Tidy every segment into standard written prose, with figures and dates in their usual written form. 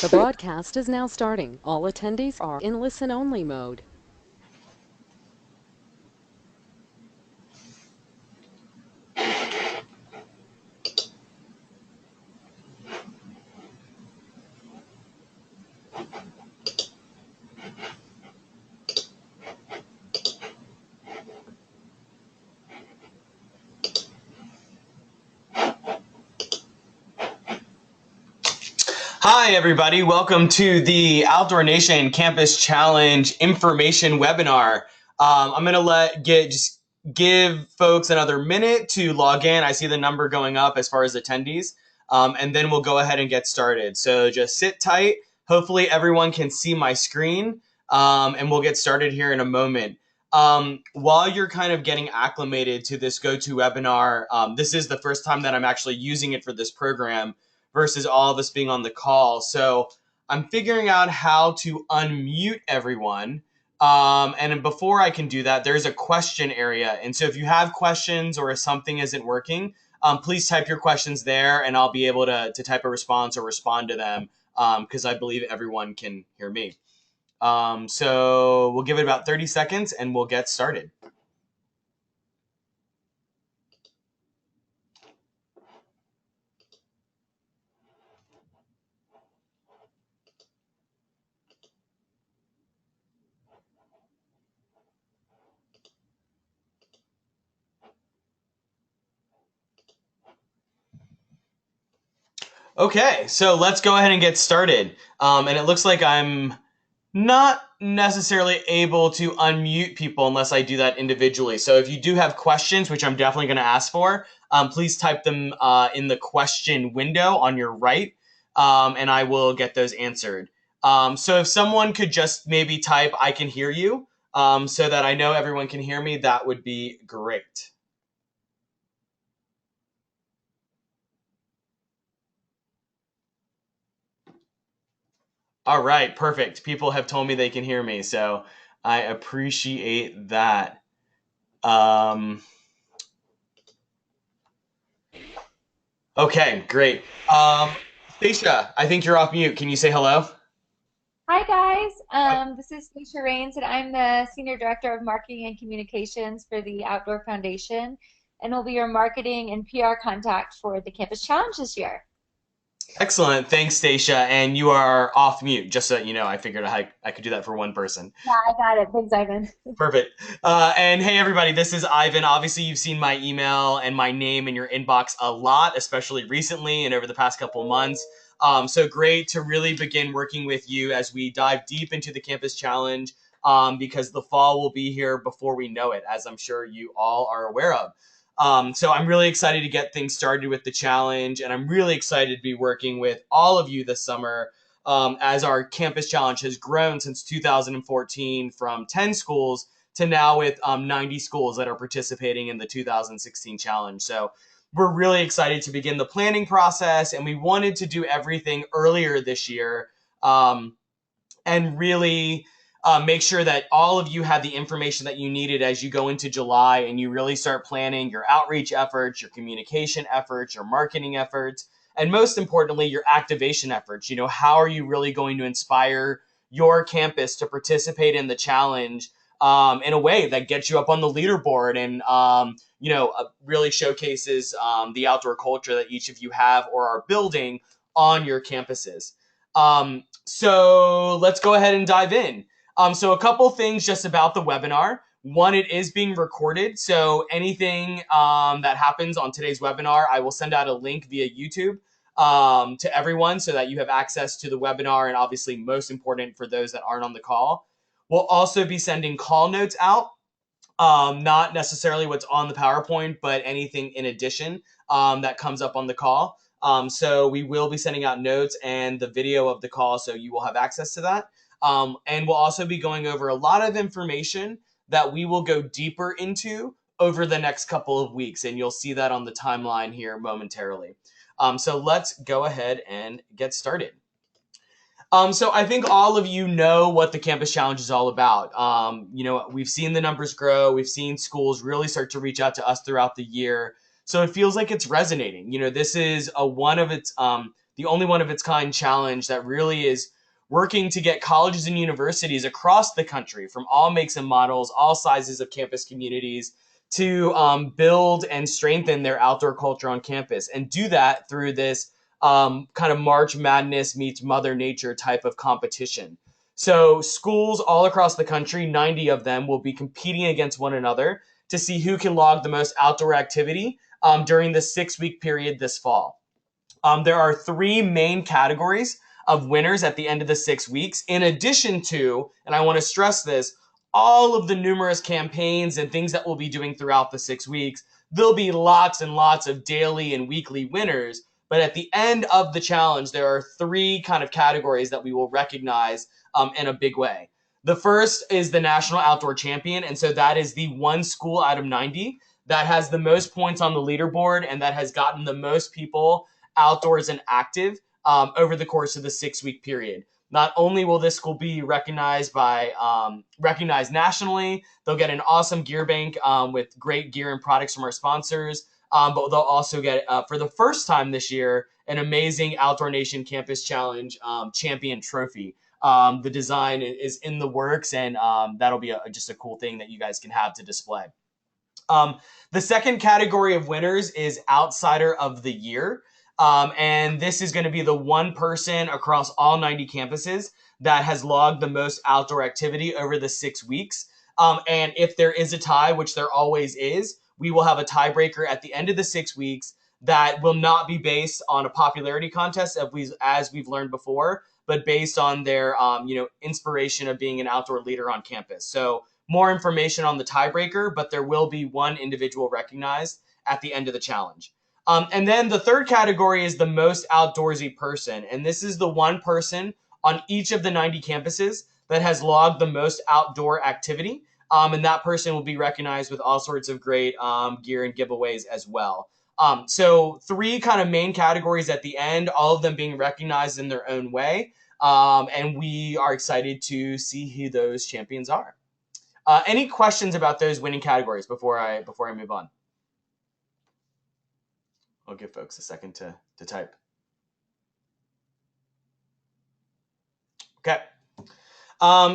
The broadcast is now starting. All attendees are in listen-only mode. Hi, everybody. Welcome to the Outdoor Nation Campus Challenge information webinar. I'm going to just give folks another minute to log in. I see the number going up as far as attendees, and then we'll go ahead and get started. So just sit tight. Hopefully everyone can see my screen, and we'll get started here in a moment. While you're kind of getting acclimated to this GoToWebinar, this is the first time that I'm actually using it for this program versus all of us being on the call. So I'm figuring out how to unmute everyone. And before I can do that, there's a question area. And so if you have questions or if something isn't working, please type your questions there and I'll be able to type a response or respond to them because I believe everyone can hear me. So we'll give it about 30 seconds and we'll get started. Okay, so let's go ahead and get started. And it looks like I'm not necessarily able to unmute people unless I do that individually. So if you do have questions, which I'm definitely going to ask for, please type them in the question window on your right, and I will get those answered. So if someone could just maybe type, "I can hear you," so that I know everyone can hear me, that would be great. All right, perfect. People have told me they can hear me, so I appreciate that. Okay, great. Stacia, I think you're off mute. Can you say hello? Hi guys, this is Stacia Rains, and I'm the Senior Director of Marketing and Communications for the Outdoor Foundation, and will be your marketing and PR contact for the Campus Challenge this year. Excellent. Thanks, Stacia. And you are off mute, just so you know. I figured I could do that for one person. Yeah, I got it. Thanks, Ivan. Perfect. And hey, everybody, this is Ivan. Obviously, you've seen my email and my name in your inbox a lot, especially recently and over the past couple of months. So great to really begin working with you as we dive deep into the Campus Challenge because the fall will be here before we know it, as I'm sure you all are aware of. So I'm really excited to get things started with the challenge, and I'm really excited to be working with all of you this summer as our campus challenge has grown since 2014 from 10 schools to now with 90 schools that are participating in the 2016 challenge. So we're really excited to begin the planning process, and we wanted to do everything earlier this year and really make sure that all of you had the information that you needed as you go into July and you really start planning your outreach efforts, your communication efforts, your marketing efforts, and most importantly, your activation efforts. You know, how are you really going to inspire your campus to participate in the challenge in a way that gets you up on the leaderboard and, really showcases the outdoor culture that each of you have or are building on your campuses. So let's go ahead and dive in. So a couple things just about the webinar. One, it is being recorded. So anything that happens on today's webinar, I will send out a link via YouTube to everyone so that you have access to the webinar, and obviously most important for those that aren't on the call. We'll also be sending call notes out. Not necessarily what's on the PowerPoint, but anything in addition that comes up on the call. So we will be sending out notes and the video of the call, so you will have access to that. And we'll also be going over a lot of information that we will go deeper into over the next couple of weeks, and you'll see that on the timeline here momentarily. So let's go ahead and get started. So I think all of you know what the Campus Challenge is all about. We've seen the numbers grow. We've seen schools really start to reach out to us throughout the year. So it feels like it's resonating. You know, this is the only one of its kind challenge that really is working to get colleges and universities across the country from all makes and models, all sizes of campus communities to build and strengthen their outdoor culture on campus, and do that through this kind of March Madness meets Mother Nature type of competition. So schools all across the country, 90 of them, will be competing against one another to see who can log the most outdoor activity during the 6-week period this fall. There are 3 main categories of winners at the end of the 6 weeks, in addition to, and I want to stress this, all of the numerous campaigns and things that we'll be doing throughout the 6 weeks. There'll be lots and lots of daily and weekly winners, but at the end of the challenge, there are 3 kind of categories that we will recognize in a big way. The first is the National Outdoor Champion, and so that is the one school out of 90 that has the most points on the leaderboard and that has gotten the most people outdoors and active over the course of the 6-week period. Not only will this school be recognized nationally, they'll get an awesome gear bank with great gear and products from our sponsors, but they'll also get, for the first time this year, an amazing Outdoor Nation Campus Challenge champion trophy. The design is in the works, and that'll be just a cool thing that you guys can have to display. The second category of winners is Outsider of the Year. And this is going to be the one person across all 90 campuses that has logged the most outdoor activity over the 6 weeks. And if there is a tie, which there always is, we will have a tiebreaker at the end of the 6 weeks that will not be based on a popularity contest, as we've learned before, but based on their inspiration of being an outdoor leader on campus. So more information on the tiebreaker, but there will be one individual recognized at the end of the challenge. And then the third category is the most outdoorsy person. And this is the one person on each of the 90 campuses that has logged the most outdoor activity. And that person will be recognized with all sorts of great gear and giveaways as well. So 3 kind of main categories at the end, all of them being recognized in their own way. And we are excited to see who those champions are. Any questions about those winning categories before I move on? I'll give folks a second to type. Okay.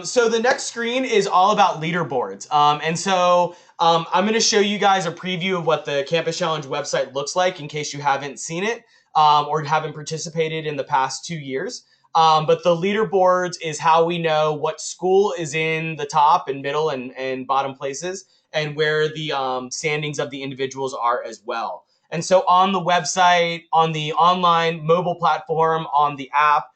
So the next screen is all about leaderboards. And so I'm going to show you guys a preview of what the Campus Challenge website looks like in case you haven't seen it or haven't participated in the past 2 years. But the leaderboards is how we know what school is in the top and middle and bottom places, and where the standings of the individuals are as well. And so on the website, on the online mobile platform, on the app,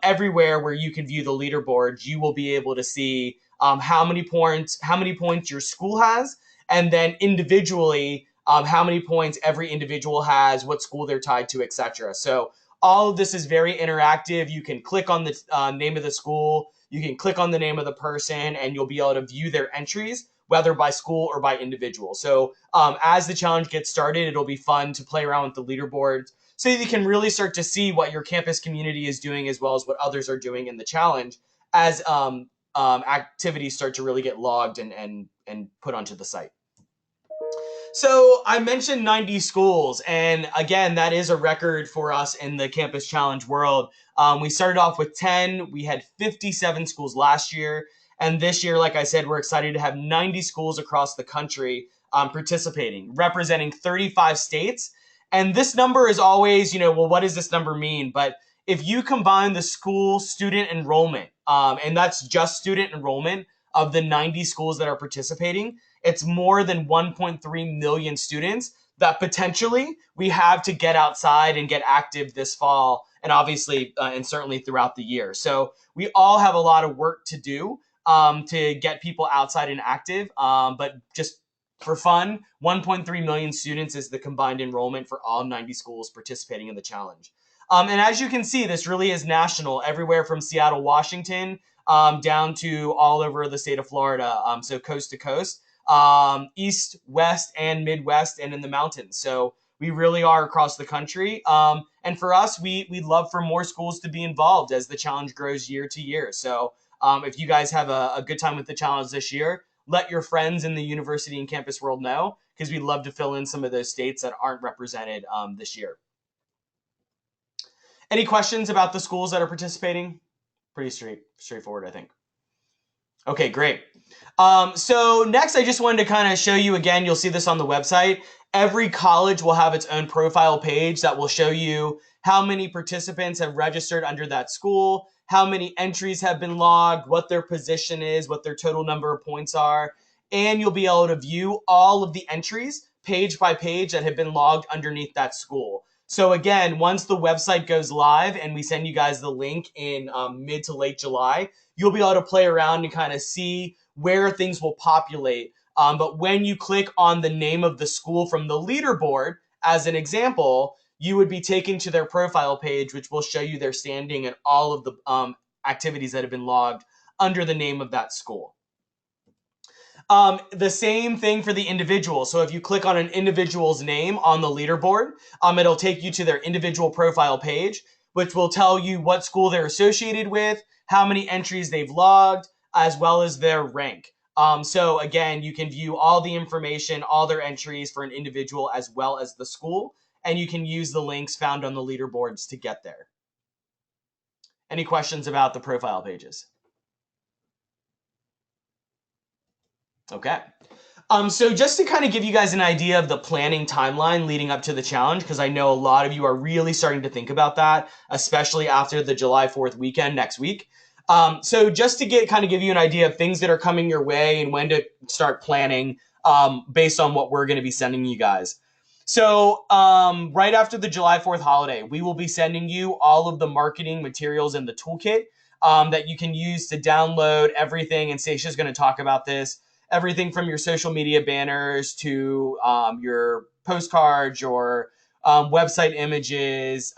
everywhere where you can view the leaderboards, you will be able to see how many points your school has, and then individually how many points every individual has, what school they're tied to, etc. So all of this is very interactive. You can click on the name of the school, you can click on the name of the person, and you'll be able to view their entries, whether by school or by individual. So as the challenge gets started, it'll be fun to play around with the leaderboards so you can really start to see what your campus community is doing as well as what others are doing in the challenge as activities start to really get logged and put onto the site. So I mentioned 90 schools, and again, that is a record for us in the Campus Challenge world. We started off with 10. We had 57 schools last year. And this year, like I said, we're excited to have 90 schools across the country participating, representing 35 states. And this number is always, well, what does this number mean? But if you combine the school student enrollment, and that's just student enrollment of the 90 schools that are participating, it's more than 1.3 million students that potentially we have to get outside and get active this fall, and obviously, and certainly throughout the year. So we all have a lot of work to do to get people outside and active, but just for fun, 1.3 million students is the combined enrollment for all 90 schools participating in the challenge. And as you can see, this really is national, everywhere from Seattle, Washington, down to all over the state of Florida, so coast to coast, east, west, and Midwest, and in the mountains. So we really are across the country. And for us, we'd love for more schools to be involved as the challenge grows year to year. So if you guys have a good time with the challenge this year, let your friends in the university and campus world know, because we'd love to fill in some of those states that aren't represented this year. Any questions about the schools that are participating? Pretty straightforward, I think. Okay, great. So next, I just wanted to kind of show you again, you'll see this on the website. Every college will have its own profile page that will show you how many participants have registered under that school, how many entries have been logged, what their position is, what their total number of points are, and you'll be able to view all of the entries page by page that have been logged underneath that school. So again, once the website goes live and we send you guys the link in mid to late July, you'll be able to play around and kind of see where things will populate. But when you click on the name of the school from the leaderboard, as an example, you would be taken to their profile page, which will show you their standing and all of the activities that have been logged under the name of that school. The same thing for the individual. So if you click on an individual's name on the leaderboard, it'll take you to their individual profile page, which will tell you what school they're associated with, how many entries they've logged, as well as their rank. So again, you can view all the information, all their entries for an individual as well as the school, and you can use the links found on the leaderboards to get there. Any questions about the profile pages? Okay. So just to kind of give you guys an idea of the planning timeline leading up to the challenge, because I know a lot of you are really starting to think about that, especially after the July 4th weekend next week. So just to give you an idea of things that are coming your way and when to start planning based on what we're going to be sending you guys. So right after the July 4th holiday, we will be sending you all of the marketing materials in the toolkit that you can use to download everything. And Stacia's going to talk about this. Everything from your social media banners to your postcards, your website images,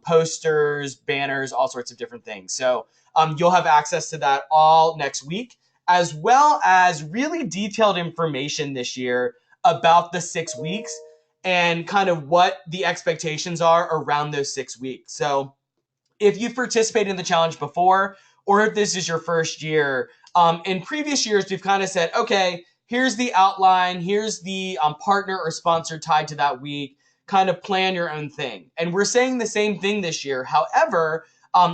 posters, banners, all sorts of different things. So you'll have access to that all next week, as well as really detailed information this year about the 6 weeks and kind of what the expectations are around those 6 weeks. So if you've participated in the challenge before, or if this is your first year, in previous years, we've kind of said, okay, here's the outline, here's the partner or sponsor tied to that week, kind of plan your own thing. And we're saying the same thing this year. However,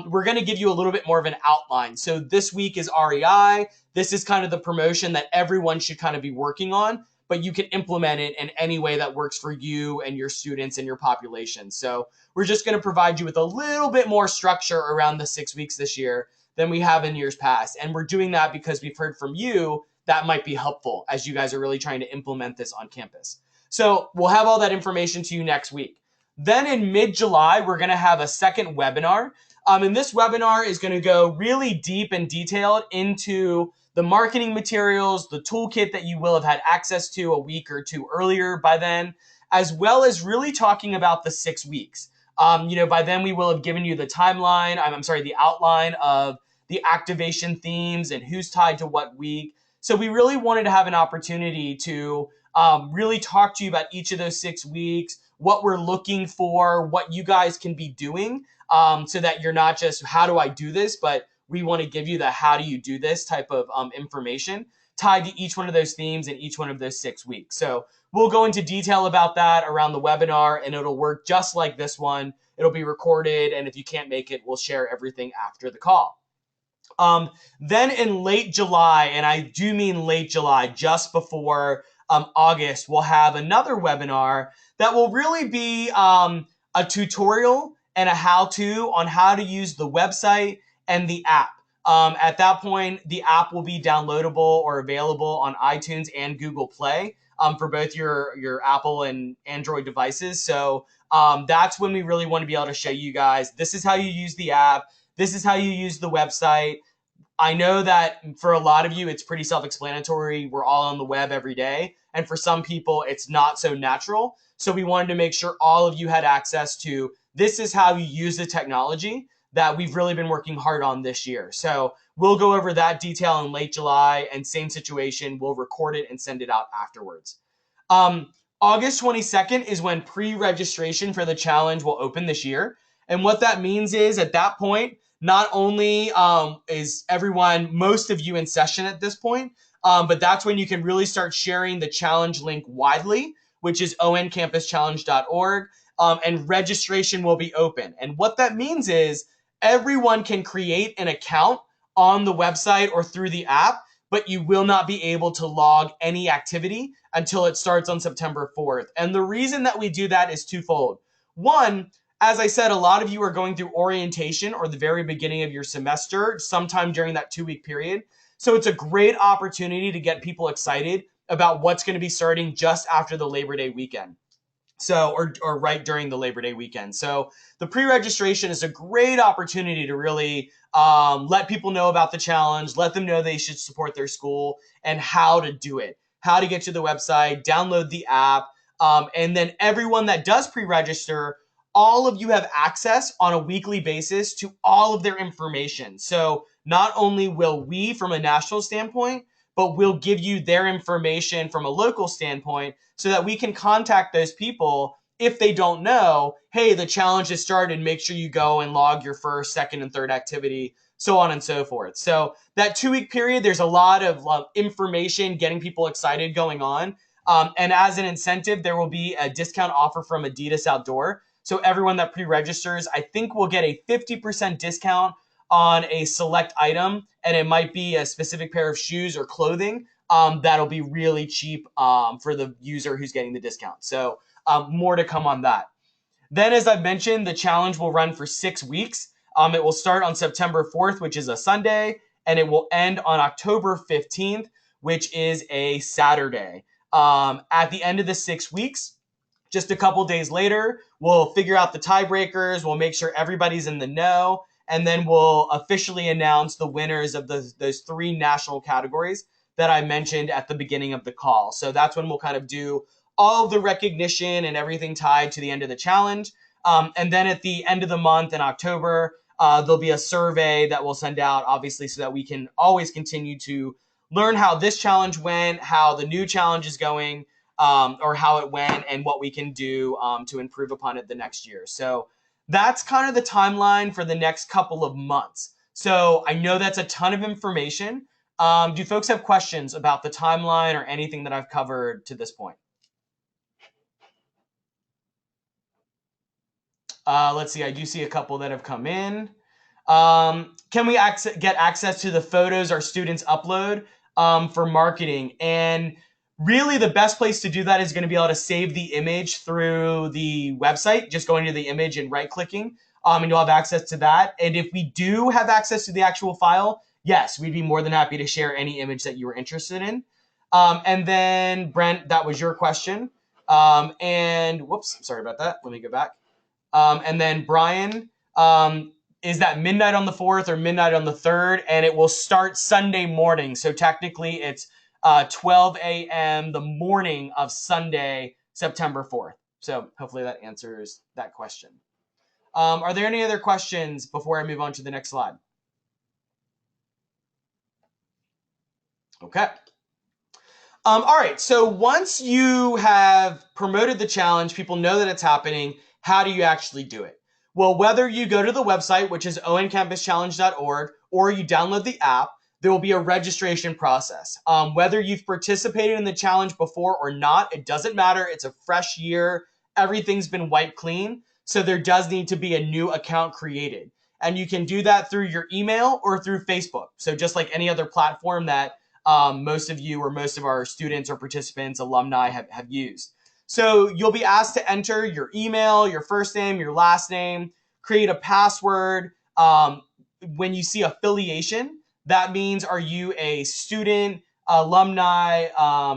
we're going to give you a little bit more of an outline. So this week is REI. This is kind of the promotion that everyone should kind of be working on, but you can implement it in any way that works for you and your students and your population. So we're just going to provide you with a little bit more structure around the 6 weeks this year than we have in years past. And we're doing that because we've heard from you that might be helpful as you guys are really trying to implement this on campus. So we'll have all that information to you next week. Then in mid-July, we're going to have a second webinar. And this webinar is going to go really deep and detailed into the marketing materials, the toolkit that you will have had access to a week or two earlier by then, as well as really talking about the 6 weeks. By then we will have given you the timeline, the outline of the activation themes and who's tied to what week. So we really wanted to have an opportunity to really talk to you about each of those 6 weeks, what we're looking for, what you guys can be doing, so that you're not just, how do I do this? But we want to give you the how do you do this type of information tied to each one of those themes and each one of those 6 weeks. So we'll go into detail about that around the webinar, and it'll work just like this one. It'll be recorded, and if you can't make it, we'll share everything after the call. Then in late July, and I do mean late July, just before August, we'll have another webinar that will really be a tutorial and a how-to on how to use the website and the app. At that point, the app will be downloadable or available on iTunes and Google Play for both your Apple and Android devices. So that's when we really want to be able to show you guys, this is how you use the app. This is how you use the website. I know that for a lot of you, it's pretty self-explanatory. We're all on the web every day. And for some people, it's not so natural. So we wanted to make sure all of you had access to, this is how you use the technology that we've really been working hard on this year. So we'll go over that detail in late July, and same situation, we'll record it and send it out afterwards. August 22nd is when pre-registration for the challenge will open this year. And what that means is at that point, not only is most of you in session at this point, but that's when you can really start sharing the challenge link widely, which is oncampuschallenge.org, and registration will be open. And what that means is everyone can create an account on the website or through the app, but you will not be able to log any activity until it starts on September 4th. And the reason that we do that is twofold. One, as I said, a lot of you are going through orientation or the very beginning of your semester sometime during that 2-week period. So it's a great opportunity to get people excited about what's going to be starting just after the Labor Day weekend. So, or right during the Labor Day weekend. So the pre-registration is a great opportunity to really let people know about the challenge, let them know they should support their school and how to do it, how to get to the website, download the app. And then everyone that does pre-register, all of you have access on a weekly basis to all of their information. So not only will we, from a national standpoint, but we'll give you their information from a local standpoint so that we can contact those people if they don't know, hey, the challenge has started, make sure you go and log your first, second, and third activity, so on and so forth. So that 2-week period, there's a lot of information, getting people excited going on. And as an incentive, there will be a discount offer from Adidas Outdoor. So everyone that pre-registers, I think will get a 50% discount on a select item, and it might be a specific pair of shoes or clothing that'll be really cheap for the user who's getting the discount. So more to come on that. Then, as I've mentioned, the challenge will run for 6 weeks. It will start on September 4th, which is a Sunday, and it will end on October 15th, which is a Saturday. At the end of the 6 weeks, just a couple days later, we'll figure out the tiebreakers. We'll make sure everybody's in the know. And then we'll officially announce the winners of those 3 national categories that I mentioned at the beginning of the call. So that's when we'll kind of do all of the recognition and everything tied to the end of the challenge. And then at the end of the month in October, there'll be a survey that we'll send out, obviously, so that we can always continue to learn how this challenge went, how the new challenge is going, or how it went, and what we can do to improve upon it the next year. So that's kind of the timeline for the next couple of months. So I know that's a ton of information. Do folks have questions about the timeline or anything that I've covered to this point? Let's see. I do see a couple that have come in. Can we get access to the photos our students upload for marketing? And really, the best place to do that is going to be able to save the image through the website, just going to the image and right-clicking, and you'll have access to that. And if we do have access to the actual file, yes, we'd be more than happy to share any image that you were interested in. And then, Brent, that was your question. And whoops, sorry about that. Let me go back. And then Brian, is that midnight on the 4th or midnight on the 3rd? And it will start Sunday morning. So technically it's 12 a.m. the morning of Sunday, September 4th. So hopefully that answers that question. Are there any other questions before I move on to the next slide? Okay. All right. So once you have promoted the challenge, people know that it's happening. How do you actually do it? Well, whether you go to the website, which is oncampuschallenge.org, or you download the app, there will be a registration process. Whether you've participated in the challenge before or not, it doesn't matter. It's a fresh year. Everything's been wiped clean. So there does need to be a new account created. And you can do that through your email or through Facebook. So just like any other platform that most of you or most of our students or participants, alumni have used. So you'll be asked to enter your email, your first name, your last name, create a password. When you see affiliation, that means are you a student, alumni,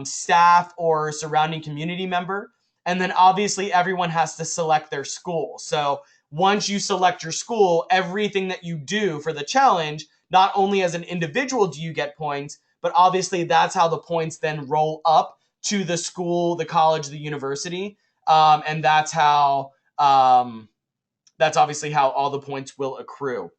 staff, or surrounding community member? And then obviously everyone has to select their school. So once you select your school, everything that you do for the challenge, not only as an individual do you get points, but obviously that's how the points then roll up to the school, the college, the university. And that's how, that's obviously how all the points will accrue.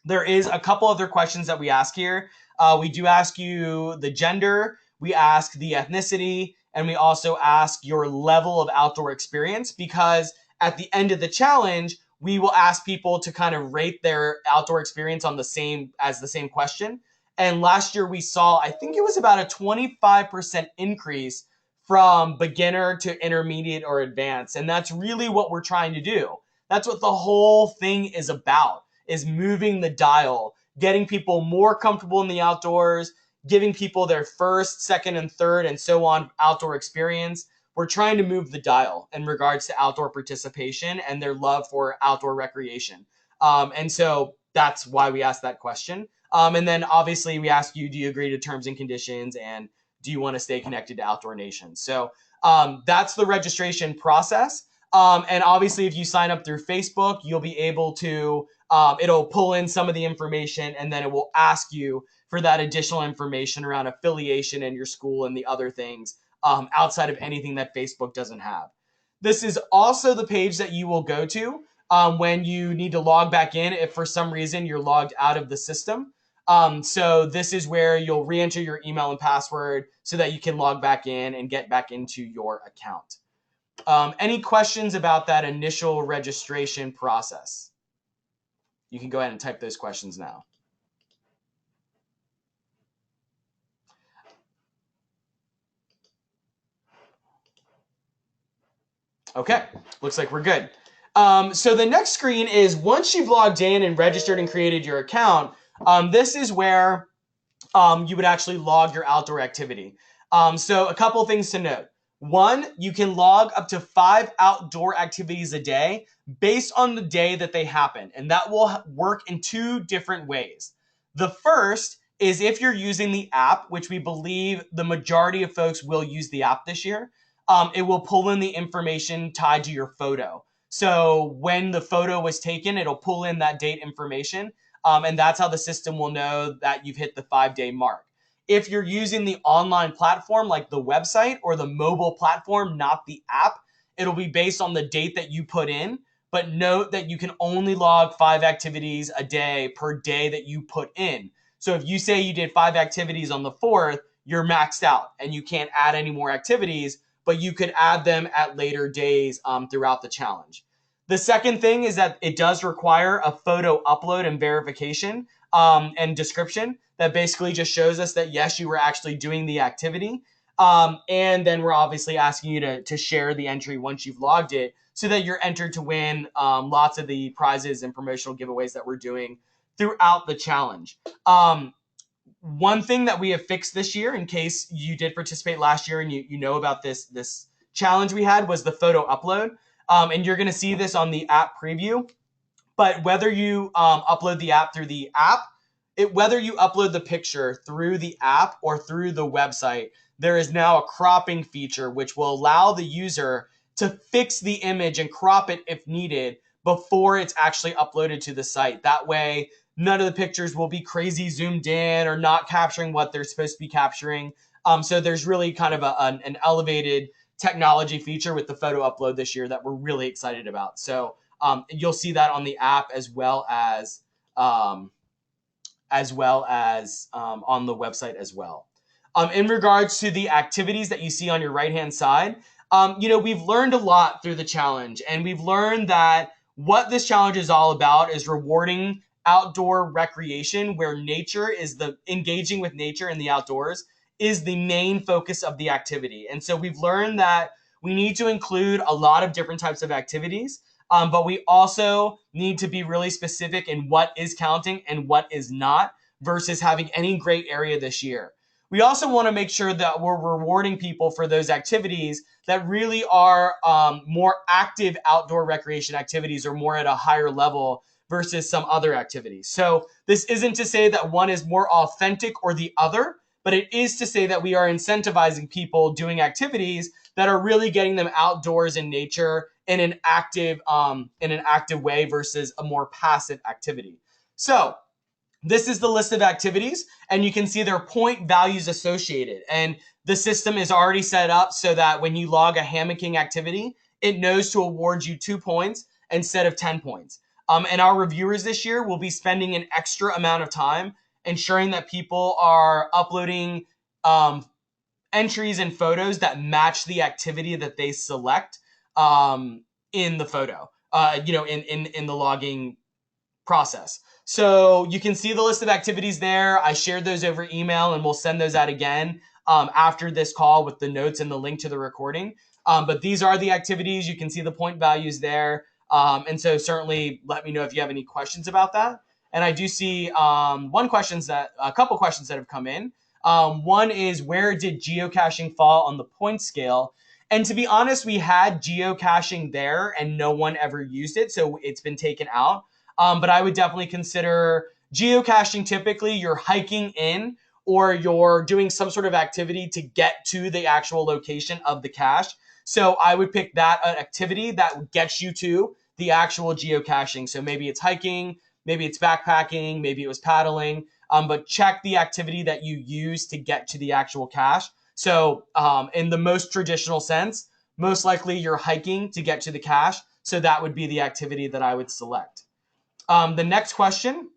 There is a couple other questions that we ask here. We do ask you the gender, we ask the ethnicity, and we also ask your level of outdoor experience, because at the end of the challenge, we will ask people to kind of rate their outdoor experience on the same question. And last year we saw, I think it was about a 25% increase from beginner to intermediate or advanced. And that's really what we're trying to do. That's what the whole thing is about, is moving the dial, getting people more comfortable in the outdoors, giving people their first, second, and third, and so on outdoor experience. We're trying to move the dial in regards to outdoor participation and their love for outdoor recreation. And so that's why we asked that question. And then obviously we ask you, do you agree to terms and conditions, and do you want to stay connected to Outdoor Nation? So that's the registration process. And obviously if you sign up through Facebook, you'll be able to, it'll pull in some of the information, and then it will ask you for that additional information around affiliation and your school and the other things outside of anything that Facebook doesn't have. This is also the page that you will go to when you need to log back in if for some reason you're logged out of the system. So this is where you'll re-enter your email and password so that you can log back in and get back into your account. Any questions about that initial registration process? You can go ahead and type those questions now. Okay, looks like we're good. So the next screen is once you've logged in and registered and created your account, this is where you would actually log your outdoor activity. So a couple things to note. One, you can log up to 5 outdoor activities a day based on the day that they happen. And that will work in 2 different ways. The first is if you're using the app, which we believe the majority of folks will use the app this year, it will pull in the information tied to your photo. So when the photo was taken, it'll pull in that date information. And that's how the system will know that you've hit the 5-day mark. If you're using the online platform like the website or the mobile platform, not the app, it'll be based on the date that you put in. But note that you can only log 5 activities a day per day that you put in. So if you say you did 5 activities on the 4th, you're maxed out and you can't add any more activities, but you could add them at later days throughout the challenge. The second thing is that it does require a photo upload and verification and description that basically just shows us that, yes, you were actually doing the activity. And then we're obviously asking you to share the entry once you've logged it so that you're entered to win lots of the prizes and promotional giveaways that we're doing throughout the challenge. One thing that we have fixed this year, in case you did participate last year and you know about this challenge we had, was the photo upload. And you're going to see this on the app preview. But whether you upload the app through the app, whether you upload the picture through the app or through the website, there is now a cropping feature which will allow the user to fix the image and crop it if needed before it's actually uploaded to the site. That way, none of the pictures will be crazy zoomed in or not capturing what they're supposed to be capturing. So there's really kind of an elevated technology feature with the photo upload this year that we're really excited about. So you'll see that on the app as well as on the website as well. In regards to the activities that you see on your right-hand side, we've learned a lot through the challenge, and we've learned that what this challenge is all about is rewarding outdoor recreation, where engaging with nature in the outdoors is the main focus of the activity. And so we've learned that we need to include a lot of different types of activities, but we also need to be really specific in what is counting and what is not versus having any gray area this year. We also want to make sure that we're rewarding people for those activities that really are more active outdoor recreation activities or more at a higher level versus some other activities. So this isn't to say that one is more authentic or the other, but it is to say that we are incentivizing people doing activities that are really getting them outdoors in nature in an active way versus a more passive activity. So this is the list of activities, and you can see their point values associated. And the system is already set up so that when you log a hammocking activity, it knows to award you 2 points instead of 10 points. And our reviewers this year will be spending an extra amount of time ensuring that people are uploading entries and photos that match the activity that they select in the photo, in the logging process. So you can see the list of activities there. I shared those over email, and we'll send those out again. after this call with the notes and the link to the recording. But these are the activities. You can see the point values there. And so certainly let me know if you have any questions about that. And I do see a couple questions that have come in. One is, where did geocaching fall on the point scale? And to be honest, we had geocaching there and no one ever used it, so it's been taken out. But I would definitely consider geocaching. Typically, you're hiking in or you're doing some sort of activity to get to the actual location of the cache. So I would pick that activity that gets you to the actual geocaching. So maybe it's hiking, maybe it's backpacking, maybe it was paddling, but check the activity that you use to get to the actual cache. So in the most traditional sense, most likely you're hiking to get to the cache. So that would be the activity that I would select. The next question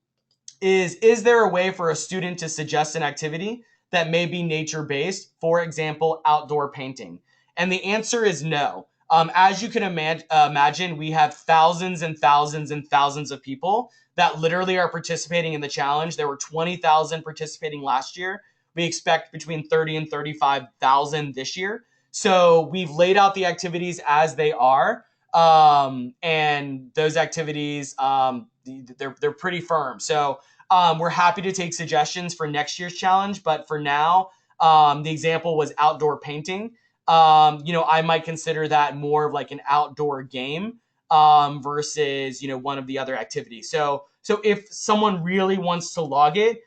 is there a way for a student to suggest an activity that may be nature-based, for example, outdoor painting? And the answer is no. As you can imagine, we have thousands and thousands and thousands of people that literally are participating in the challenge. There were 20,000 participating last year. We expect between 30 and 35,000 this year. So we've laid out the activities as they are. And those activities, they're pretty firm. So we're happy to take suggestions for next year's challenge. But for now, the example was outdoor painting. I might consider that more of like an outdoor game versus, one of the other activities. So if someone really wants to log it,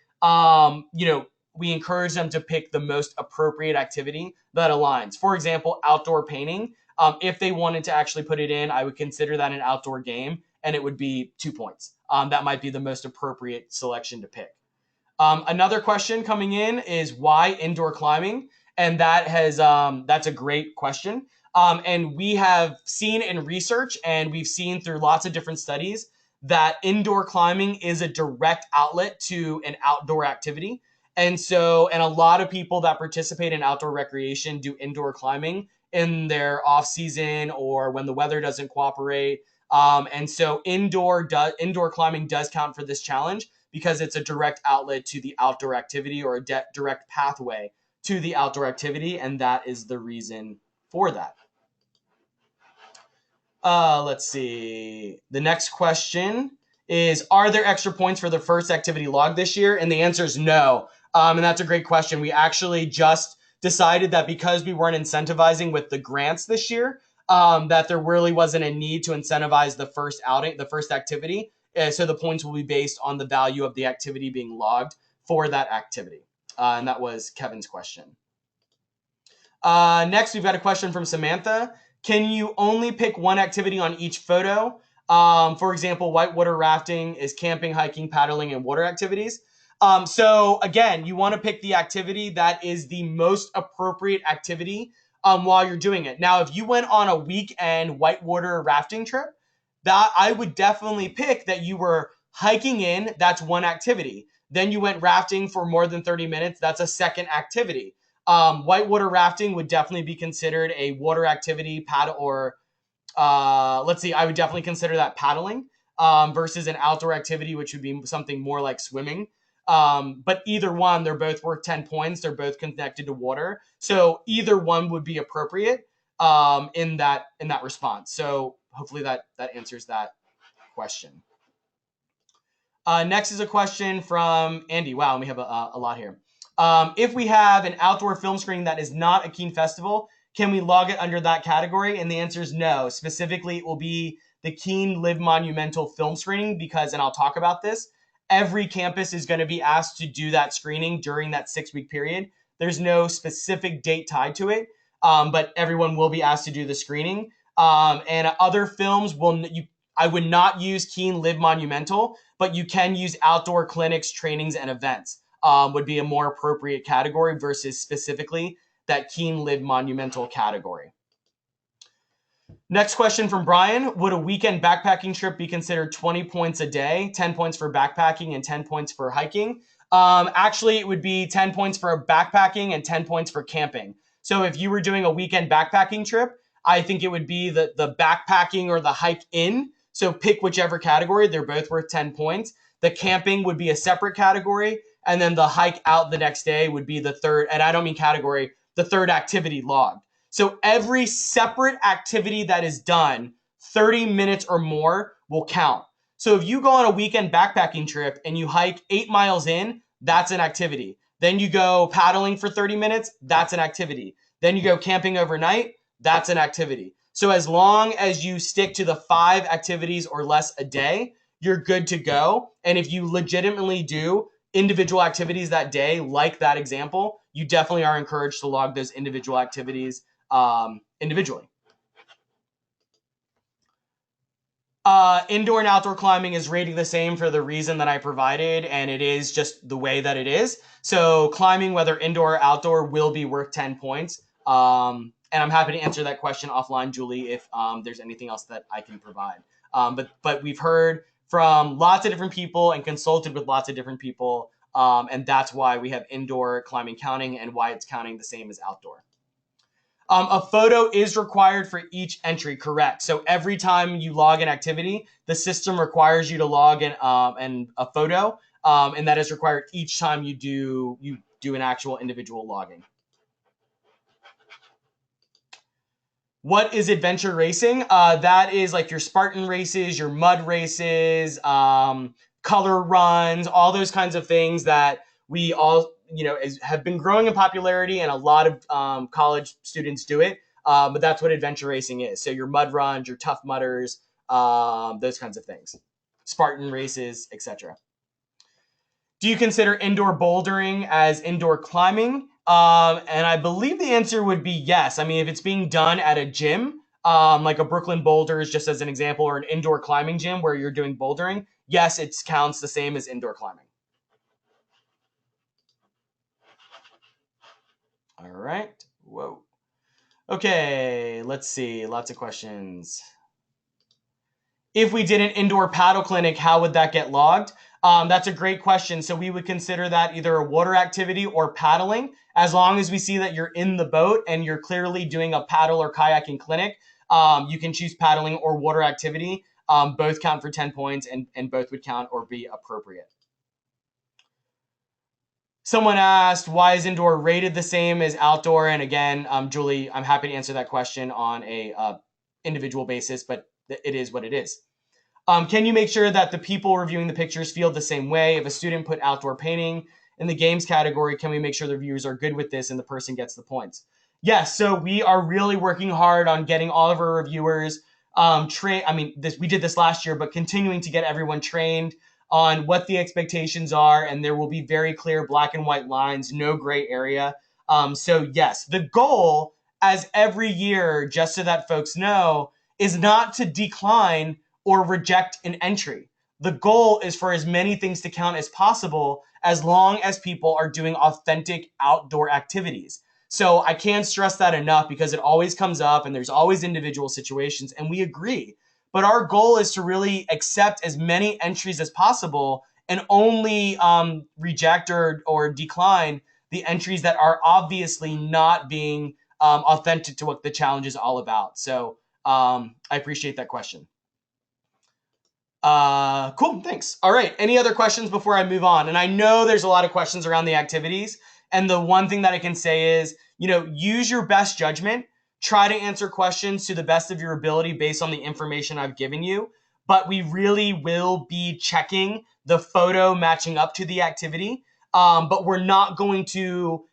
we encourage them to pick the most appropriate activity that aligns. For example, outdoor painting. If they wanted to actually put it in, I would consider that an outdoor game, and it would be 2 points. That might be the most appropriate selection to pick. Another question coming in is, why indoor climbing? And that's a great question. And we have seen in research, and we've seen through lots of different studies, that indoor climbing is a direct outlet to an outdoor activity. And a lot of people that participate in outdoor recreation do indoor climbing in their off season or when the weather doesn't cooperate. And so indoor climbing does count for this challenge because it's a direct outlet to the outdoor activity, or a direct pathway to the outdoor activity, and that is the reason for that. Let's see. The next question is, are there extra points for the first activity log this year? And the answer is no. And that's a great question. We actually just decided that because we weren't incentivizing with the grants this year, that there really wasn't a need to incentivize the first activity. So the points will be based on the value of the activity being logged for that activity. And that was Kevin's question. Next, we've got a question from Samantha. Can you only pick one activity on each photo? For example, whitewater rafting is camping, hiking, paddling, and water activities. So again, you want to pick the activity that is the most appropriate activity while you're doing it. Now, if you went on a weekend whitewater rafting trip, that I would definitely pick that you were hiking in. That's one activity. Then you went rafting for more than 30 minutes. That's a second activity. Whitewater rafting would definitely be considered a water activity, I would definitely consider that paddling versus an outdoor activity, which would be something more like swimming. But either one, they're both worth 10 points. They're both connected to water. So either one would be appropriate in that response. So hopefully that answers that question. Next is a question from Andy. Wow, we have a lot here. If we have an outdoor film screening that is not a Keen Festival, can we log it under that category? And the answer is no. Specifically, it will be the Keen Live Monumental film screening because, and I'll talk about this, every campus is going to be asked to do that screening during that 6-week period. There's no specific date tied to it, but everyone will be asked to do the screening. And other films I would not use Keen Live Monumental, but you can use outdoor clinics, trainings, and events would be a more appropriate category versus specifically that Keen Live Monumental category. Next question from Brian. Would a weekend backpacking trip be considered 20 points a day, 10 points for backpacking and 10 points for hiking? Actually, it would be 10 points for backpacking and 10 points for camping. So if you were doing a weekend backpacking trip, I think it would be the backpacking or the hike in. So pick whichever category. They're both worth 10 points. The camping would be a separate category. And then the hike out the next day would be the third, and I don't mean category, the third activity logged. So every separate activity that is done 30 minutes or more will count. So if you go on a weekend backpacking trip and you hike 8 miles in, that's an activity. Then you go paddling for 30 minutes, that's an activity. Then you go camping overnight, that's an activity. So as long as you stick to the 5 activities or less a day, you're good to go. And if you legitimately do individual activities that day, like that example, you definitely are encouraged to log those individual activities individually. Indoor and outdoor climbing is rated the same for the reason that I provided, and it is just the way that it is. So climbing, whether indoor or outdoor, will be worth 10 points. And I'm happy to answer that question offline, Julie, if there's anything else that I can provide. But we've heard from lots of different people and consulted with lots of different people, and that's why we have indoor climbing counting and why it's counting the same as outdoor. A photo is required for each entry, correct. So every time you log an activity, the system requires you to log in a photo, and that is required each time you do an actual individual logging. What is adventure racing? That is like your Spartan races, your mud races, color runs, all those kinds of things that we all, have been growing in popularity, and a lot of college students do it. But that's what adventure racing is. So your mud runs, your Tough Mudders, those kinds of things, Spartan races, etc. Do you consider indoor bouldering as indoor climbing? And I believe the answer would be yes. I mean, if it's being done at a gym, like a Brooklyn Boulders, just as an example, or an indoor climbing gym where you're doing bouldering, yes, it counts the same as indoor climbing. All right. Whoa. Okay, let's see. Lots of questions. If we did an indoor paddle clinic, how would that get logged? That's a great question. So we would consider that either a water activity or paddling, as long as we see that you're in the boat and you're clearly doing a paddle or kayaking clinic. You can choose paddling or water activity. Both count for 10 points, and both would count or be appropriate. Someone asked, why is indoor rated the same as outdoor? And again, Julie, I'm happy to answer that question on a individual basis, but it is what it is. Can you make sure that the people reviewing the pictures feel the same way? If a student put outdoor painting in the games category, can we make sure the viewers are good with this and the person gets the points? Yes, so we are really working hard on getting all of our reviewers trained. I mean, we did this last year, but continuing to get everyone trained on what the expectations are, and there will be very clear black and white lines, no gray area. So yes, the goal, as every year, just so that folks know, is not to decline or reject an entry. The goal is for as many things to count as possible, as long as people are doing authentic outdoor activities. So I can't stress that enough, because it always comes up and there's always individual situations, and we agree. But our goal is to really accept as many entries as possible and only reject or decline the entries that are obviously not being authentic to what the challenge is all about. So I appreciate that question. Cool, thanks. All right, any other questions before I move on? And I know there's a lot of questions around the activities. And the one thing that I can say is, use your best judgment. Try to answer questions to the best of your ability based on the information I've given you. But we really will be checking the photo matching up to the activity. But we're not going to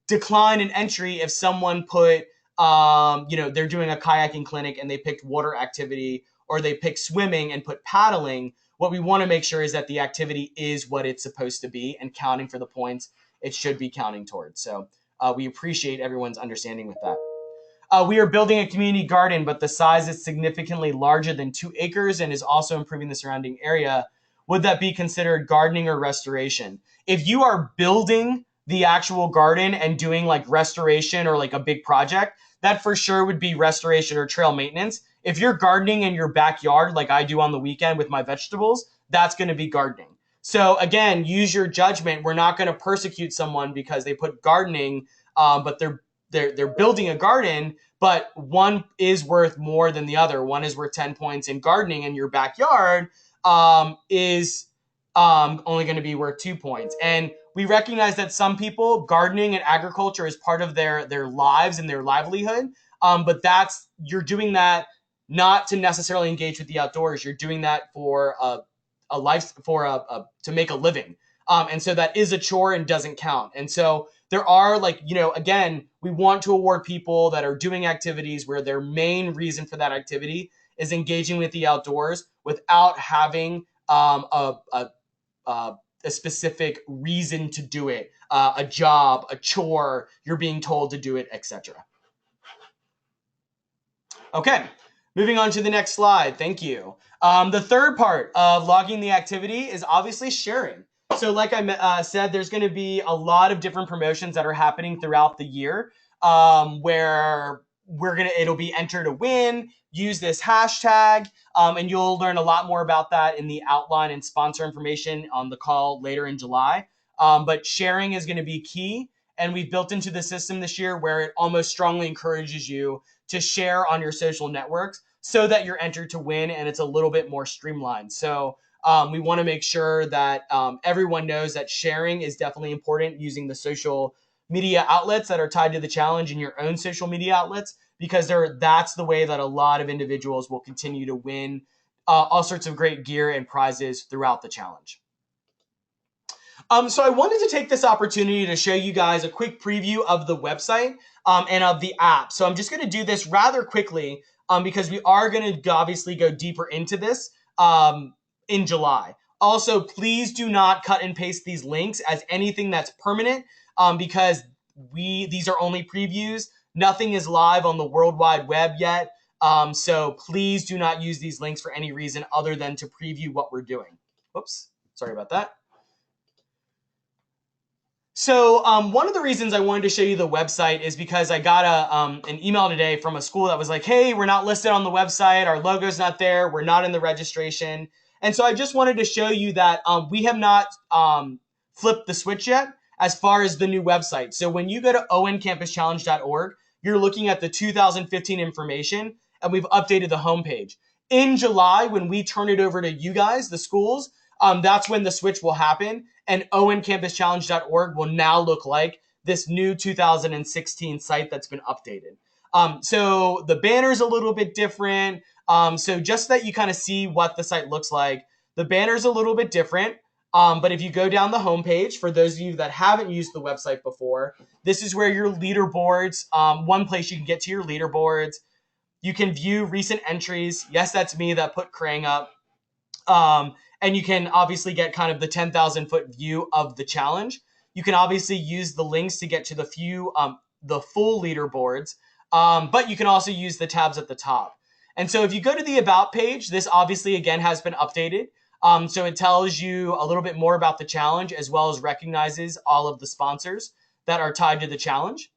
decline an entry if someone put, they're doing a kayaking clinic and they picked water activity, or they pick swimming and put paddling. What we want to make sure is that the activity is what it's supposed to be, and counting for the points it should be counting towards. So we appreciate everyone's understanding with that. We are building a community garden, but the size is significantly larger than 2 acres and is also improving the surrounding area. Would that be considered gardening or restoration? If you are building the actual garden and doing like restoration or like a big project, that for sure would be restoration or trail maintenance. If you're gardening in your backyard, like I do on the weekend with my vegetables, that's going to be gardening. So again, use your judgment. We're not going to persecute someone because they put gardening, but they're building a garden, but one is worth more than the other. One is worth 10 points, in gardening in your backyard is only going to be worth 2 points. And we recognize that some people, gardening and agriculture is part of their lives and their livelihood. But you're doing that not to necessarily engage with the outdoors. You're doing that for a life, to make a living. And so that is a chore and doesn't count. And so there are, again, we want to award people that are doing activities where their main reason for that activity is engaging with the outdoors without having a specific reason to do it, a job, a chore, you're being told to do it, etc. Okay, moving on to the next slide. Thank you. The third part of logging the activity is obviously sharing. So like I said, there's going to be a lot of different promotions that are happening throughout the year, where it'll be enter to win, use this hashtag, and you'll learn a lot more about that in the outline and sponsor information on the call later in July. But sharing is going to be key, and we've built into the system this year where it almost strongly encourages you to share on your social networks so that you're entered to win, and it's a little bit more streamlined. So we want to make sure that everyone knows that sharing is definitely important, using the social media outlets that are tied to the challenge and your own social media outlets, because that's the way that a lot of individuals will continue to win all sorts of great gear and prizes throughout the challenge. So I wanted to take this opportunity to show you guys a quick preview of the website and of the app. So I'm just going to do this rather quickly because we are going to obviously go deeper into this in July. Also, please do not cut and paste these links as anything that's permanent, because these are only previews. Nothing is live on the World Wide Web yet. So please do not use these links for any reason other than to preview what we're doing. Whoops, sorry about that. So one of the reasons I wanted to show you the website is because I got an email today from a school that was like, hey, we're not listed on the website. Our logo's not there. We're not in the registration. And so I just wanted to show you that we have not flipped the switch yet as far as the new website. So when you go to oncampuschallenge.org, you're looking at the 2015 information, and we've updated the homepage. In July, when we turn it over to you guys, the schools, that's when the switch will happen, and oncampuschallenge.org will now look like this new 2016 site that's been updated. So the banner's a little bit different. So just that you kind of see what the site looks like, the banner's a little bit different. But if you go down the homepage, for those of you that haven't used the website before, this is where your leaderboards, one place you can get to your leaderboards. You can view recent entries. Yes, that's me that put Krang up. And you can obviously get kind of the 10,000-foot view of the challenge. You can obviously use the links to get to the full leaderboards, but you can also use the tabs at the top. And so if you go to the About page, this obviously, again, has been updated. So it tells you a little bit more about the challenge, as well as recognizes all of the sponsors that are tied to the challenge.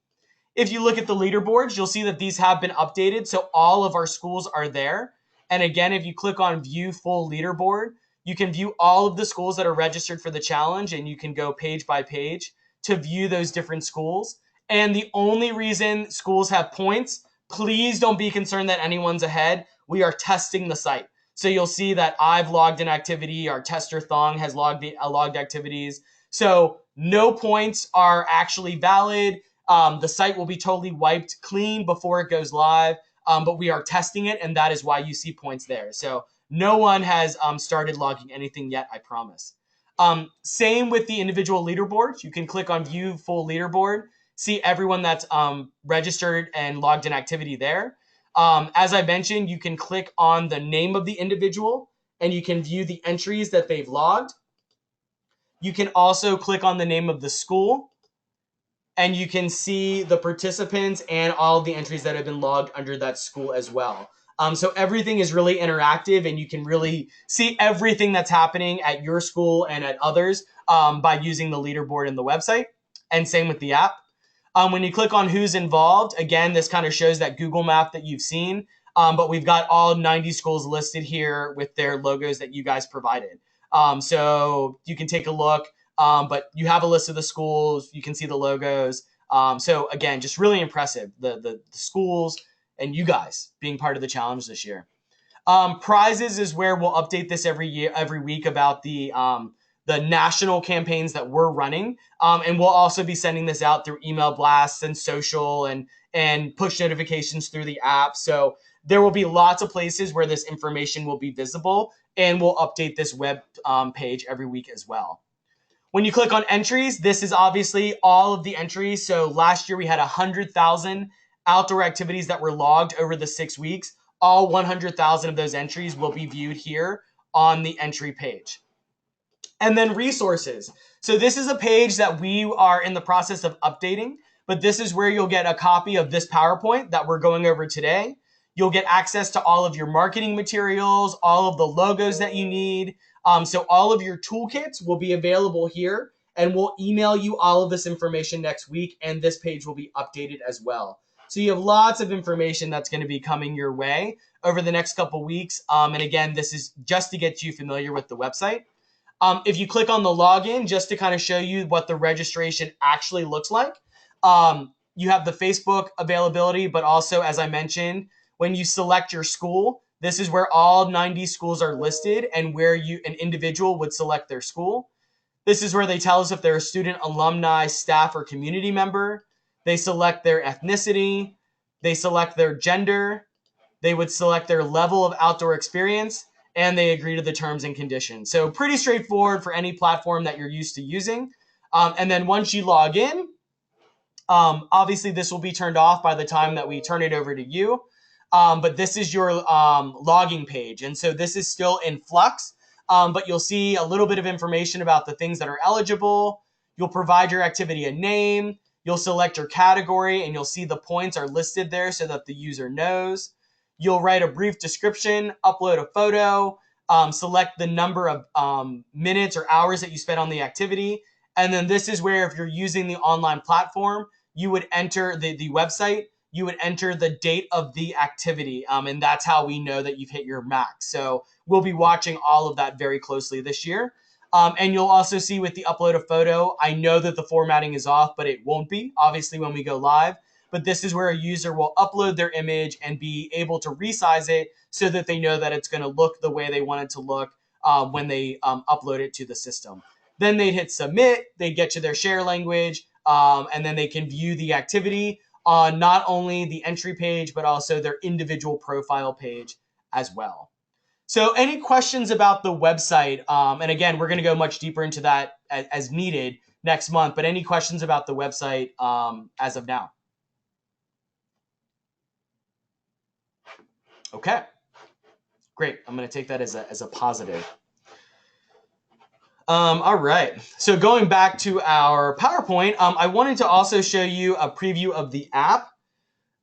If you look at the leaderboards, you'll see that these have been updated. So all of our schools are there. And again, if you click on View Full Leaderboard, you can view all of the schools that are registered for the challenge, and you can go page by page to view those different schools. And the only reason schools have points, please don't be concerned that anyone's ahead. We are testing the site. So you'll see that I've logged an activity. Our tester Thong has logged activities. So no points are actually valid. The site will be totally wiped clean before it goes live. But we are testing it, and that is why you see points there. So no one has started logging anything yet, I promise. Same with the individual leaderboards. You can click on View Full Leaderboard, see everyone that's registered and logged in activity there. As I mentioned, you can click on the name of the individual, and you can view the entries that they've logged. You can also click on the name of the school, and you can see the participants and all of the entries that have been logged under that school as well. So everything is really interactive, and you can really see everything that's happening at your school and at others by using the leaderboard in the website, and same with the app. When you click on who's involved, again, this kind of shows that Google map that you've seen, but we've got all 90 schools listed here with their logos that you guys provided. So you can take a look, but you have a list of the schools, you can see the logos. So again, just really impressive, the schools and you guys being part of the challenge this year. Prizes is where we'll update this every week about the the national campaigns that we're running. And we'll also be sending this out through email blasts and social and push notifications through the app. So there will be lots of places where this information will be visible, and we'll update this web page every week as well. When you click on entries, this is obviously all of the entries. So last year we had 100,000 outdoor activities that were logged over the 6 weeks. All 100,000 of those entries will be viewed here on the entry page. And then resources. So this is a page that we are in the process of updating, but this is where you'll get a copy of this PowerPoint that we're going over today. You'll get access to all of your marketing materials, all of the logos that you need. So all of your toolkits will be available here, and we'll email you all of this information next week, and this page will be updated as well. So you have lots of information that's going to be coming your way over the next couple weeks. And again, this is just to get you familiar with the website. If you click on the login, just to kind of show you what the registration actually looks like, you have the Facebook availability, but also, as I mentioned, when you select your school, this is where all 90 schools are listed and where an individual would select their school. This is where they tell us if they're a student, alumni, staff, or community member. They select their ethnicity. They select their gender. They would select their level of outdoor experience, and they agree to the terms and conditions. So pretty straightforward for any platform that you're used to using. And then once you log in, obviously this will be turned off by the time that we turn it over to you. But this is your logging page. And so this is still in flux, but you'll see a little bit of information about the things that are eligible. You'll provide your activity a name. You'll select your category, and you'll see the points are listed there so that the user knows. You'll write a brief description, upload a photo, select the number of minutes or hours that you spent on the activity. And then this is where, if you're using the online platform, you would enter the website, you would enter the date of the activity. And that's how we know that you've hit your max. So we'll be watching all of that very closely this year. And you'll also see with the upload a photo, I know that the formatting is off, but it won't be, obviously, when we go live. But this is where a user will upload their image and be able to resize it so that they know that it's going to look the way they want it to look when they upload it to the system. Then they'd hit submit, they get to their share language, and then they can view the activity on not only the entry page, but also their individual profile page as well. So any questions about the website? And again, we're going to go much deeper into that as needed next month, but any questions about the website as of now? Okay, great. I'm going to take that as a positive. All right. So going back to our PowerPoint, I wanted to also show you a preview of the app.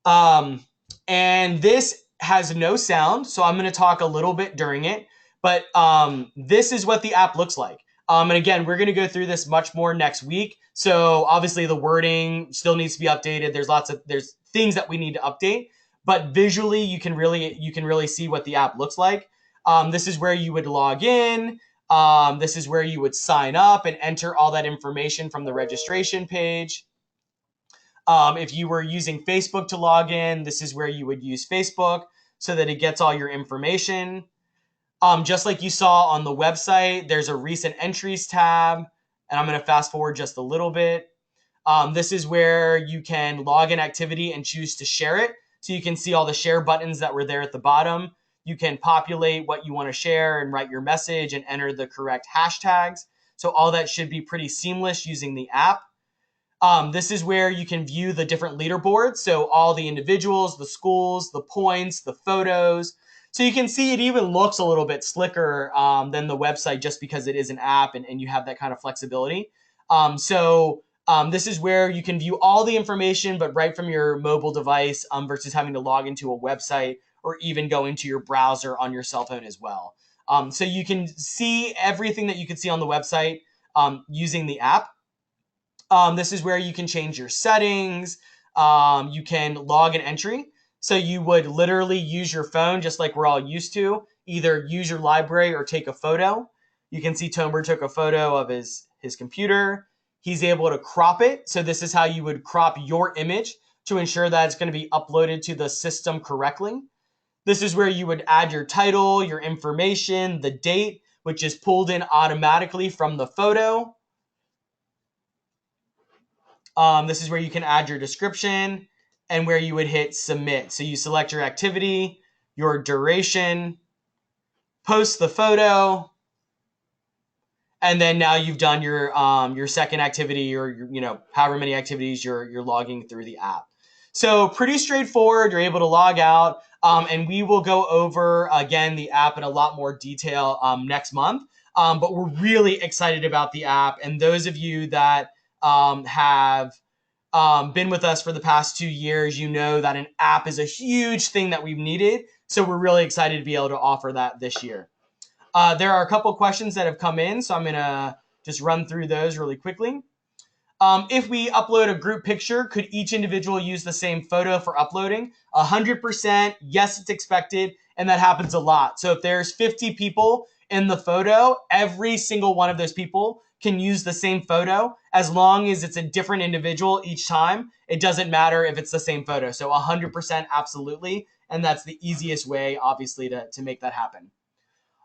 And this has no sound, so I'm going to talk a little bit during it. But this is what the app looks like. And again, we're going to go through this much more next week. So obviously the wording still needs to be updated. There's things that we need to update. But visually, you can really see what the app looks like. This is where you would log in. This is where you would sign up and enter all that information from the registration page. If you were using Facebook to log in, this is where you would use Facebook so that it gets all your information. Just like you saw on the website, there's a recent entries tab, and I'm going to fast forward just a little bit. This is where you can log an activity and choose to share it. So you can see all the share buttons that were there at the bottom. You can populate what you want to share and write your message and enter the correct hashtags. So all that should be pretty seamless using the app. This is where you can view the different leaderboards. So all the individuals, the schools, the points, the photos. So you can see it even looks a little bit slicker than the website just because it is an app and you have that kind of flexibility. This is where you can view all the information, but right from your mobile device versus having to log into a website or even go into your browser on your cell phone as well. So you can see everything that you could see on the website using the app. This is where you can change your settings. You can log an entry. So you would literally use your phone just like we're all used to, either use your library or take a photo. You can see Tomer took a photo of his computer. He's able to crop it. So this is how you would crop your image to ensure that it's going to be uploaded to the system correctly. This is where you would add your title, your information, the date, which is pulled in automatically from the photo. This is where you can add your description and where you would hit submit. So you select your activity, your duration, post the photo, and then now you've done your second activity, or however many activities you're logging through the app. So pretty straightforward. You're able to log out, and we will go over again the app in a lot more detail next month. But we're really excited about the app, and those of you that have been with us for the past 2 years, you know that an app is a huge thing that we've needed. So we're really excited to be able to offer that this year. There are a couple questions that have come in, so I'm going to just run through those really quickly. If we upload a group picture, could each individual use the same photo for uploading? 100%, yes, it's expected, and that happens a lot. So if there's 50 people in the photo, every single one of those people can use the same photo as long as it's a different individual each time. It doesn't matter if it's the same photo. So 100% absolutely, and that's the easiest way, obviously, to make that happen.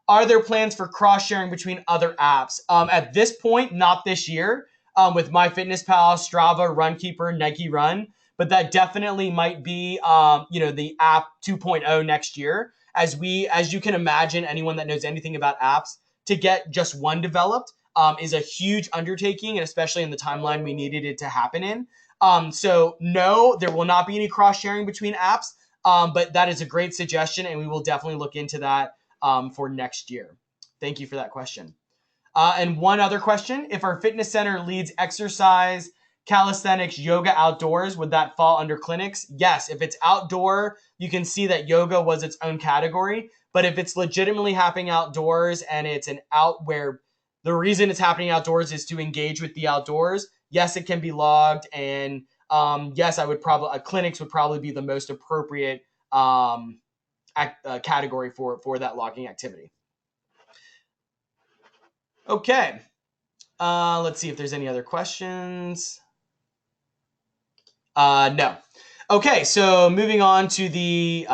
Are there plans for cross-sharing between other apps? At this point, not this year, with MyFitnessPal, Strava, Runkeeper, Nike Run, but that definitely might be, the app 2.0 next year. As you can imagine, anyone that knows anything about apps, to get just one developed is a huge undertaking, and especially in the timeline we needed it to happen in. So no, there will not be any cross-sharing between apps, but that is a great suggestion, and we will definitely look into that for next year. Thank you for that question. And one other question, if our fitness center leads exercise, calisthenics, yoga outdoors, would that fall under clinics? Yes, if it's outdoor, you can see that yoga was its own category. But if it's legitimately happening outdoors and it's an out where the reason it's happening outdoors is to engage with the outdoors, yes, it can be logged. And yes, clinics would probably be the most appropriate category for that logging activity. Okay, let's see if there's any other questions. No. Okay, so moving on to the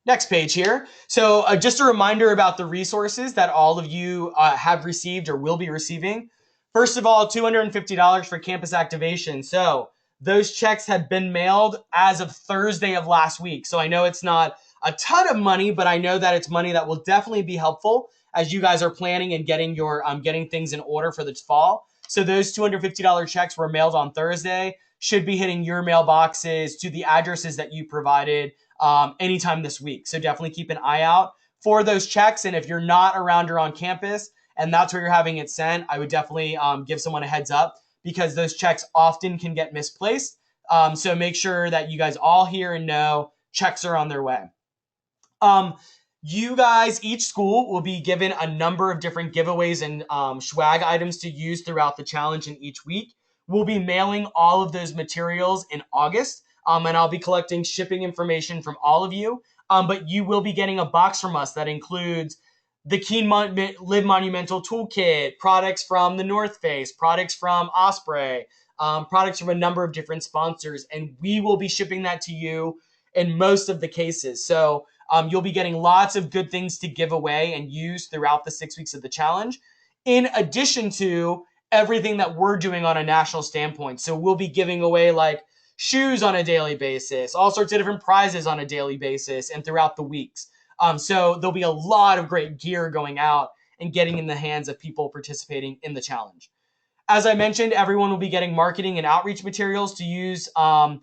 next page here. So just a reminder about the resources that all of you have received or will be receiving. First of all, $250 for campus activation. So those checks have been mailed as of Thursday of last week. So I know it's not a ton of money, but I know that it's money that will definitely be helpful as you guys are planning and getting your getting things in order for the fall. So those $250 checks were mailed on Thursday, should be hitting your mailboxes to the addresses that you provided anytime this week. So definitely keep an eye out for those checks. And if you're not around or on campus and that's where you're having it sent, I would definitely give someone a heads up, because those checks often can get misplaced. So make sure that you guys all hear and know checks are on their way. You guys, each school will be given a number of different giveaways and swag items to use throughout the challenge in each week. We'll be mailing all of those materials in August, and I'll be collecting shipping information from all of you. But you will be getting a box from us that includes the Keen Live Monumental Toolkit, products from the North Face, products from Osprey, products from a number of different sponsors, and we will be shipping that to you in most of the cases. So you'll be getting lots of good things to give away and use throughout the 6 weeks of the challenge, in addition to everything that we're doing on a national standpoint. So we'll be giving away like shoes on a daily basis, all sorts of different prizes on a daily basis and throughout the weeks. So there'll be a lot of great gear going out and getting in the hands of people participating in the challenge. As I mentioned, everyone will be getting marketing and outreach materials to use on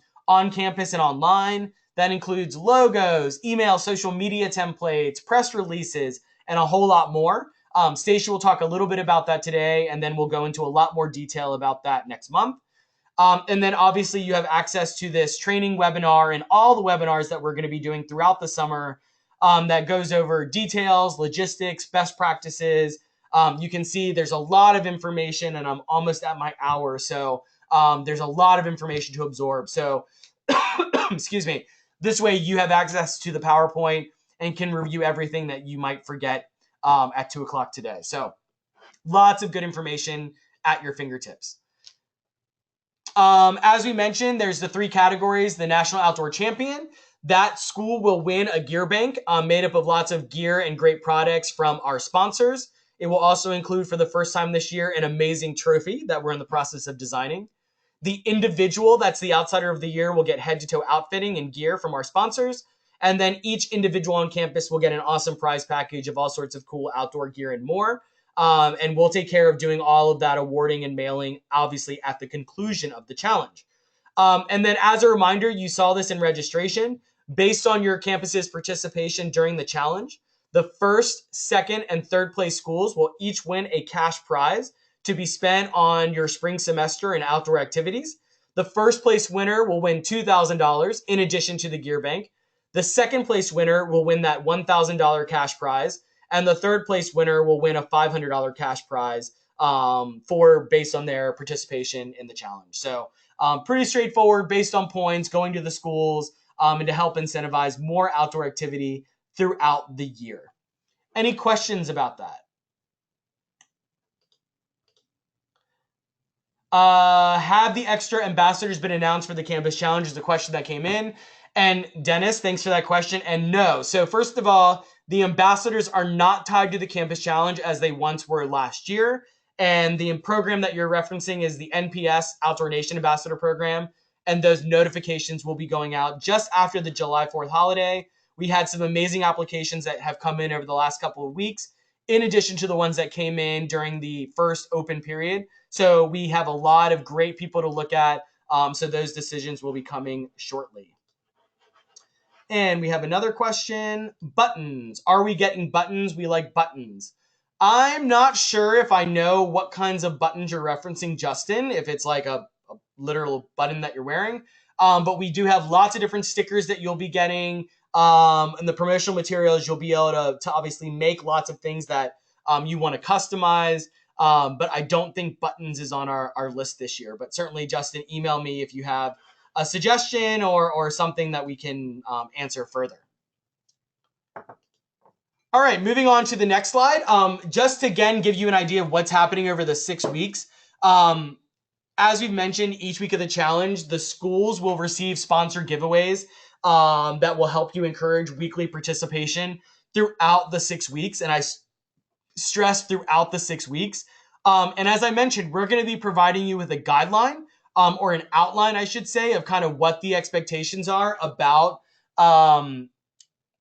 campus and online. That includes logos, email, social media templates, press releases, and a whole lot more. Stacia will talk a little bit about that today, and then we'll go into a lot more detail about that next month. And then obviously you have access to this training webinar and all the webinars that we're going to be doing throughout the summer that goes over details, logistics, best practices. You can see there's a lot of information, and I'm almost at my hour. So there's a lot of information to absorb. So excuse me. This way you have access to the PowerPoint and can review everything that you might forget at 2 o'clock today. So lots of good information at your fingertips. As we mentioned, there's the 3 categories. The National Outdoor Champion. That school will win a gear bank made up of lots of gear and great products from our sponsors. It will also include, for the first time this year, an amazing trophy that we're in the process of designing. The individual that's the outsider of the year will get head-to-toe outfitting and gear from our sponsors. And then each individual on campus will get an awesome prize package of all sorts of cool outdoor gear and more. And we'll take care of doing all of that awarding and mailing, obviously, at the conclusion of the challenge. And then as a reminder, you saw this in registration. Based on your campus's participation during the challenge, the first, second, and third place schools will each win a cash prize to be spent on your spring semester and outdoor activities. The first place winner will win $2,000 in addition to the gear bank. The second place winner will win that $1,000 cash prize. And the third place winner will win a $500 cash prize based on their participation in the challenge. So pretty straightforward, based on points, going to the schools, and to help incentivize more outdoor activity throughout the year. Any questions about that? Have the extra ambassadors been announced for the Campus Challenge is the question that came in. And Dennis, thanks for that question. And no. So first of all, the ambassadors are not tied to the Campus Challenge as they once were last year. And the program that you're referencing is the NPS Outdoor Nation Ambassador Program. And those notifications will be going out just after the July 4th holiday. We had some amazing applications that have come in over the last couple of weeks, in addition to the ones that came in during the first open period. So we have a lot of great people to look at. So those decisions will be coming shortly. And we have another question. Buttons. Are we getting buttons? We like buttons. I'm not sure if I know what kinds of buttons you're referencing, Justin, if it's like a literal button that you're wearing. But we do have lots of different stickers that you'll be getting. And the promotional materials, you'll be able to obviously make lots of things that you want to customize. But I don't think buttons is on our list this year. But certainly, Justin, email me if you have a suggestion or something that we can answer further. All right, moving on to the next slide. Just to, again, give you an idea of what's happening over the 6 weeks. As we've mentioned, each week of the challenge, the schools will receive sponsored giveaways that will help you encourage weekly participation throughout the 6 weeks. And I stress throughout the 6 weeks. And as I mentioned, we're going to be providing you with a guideline or an outline, I should say, of kind of what the expectations are about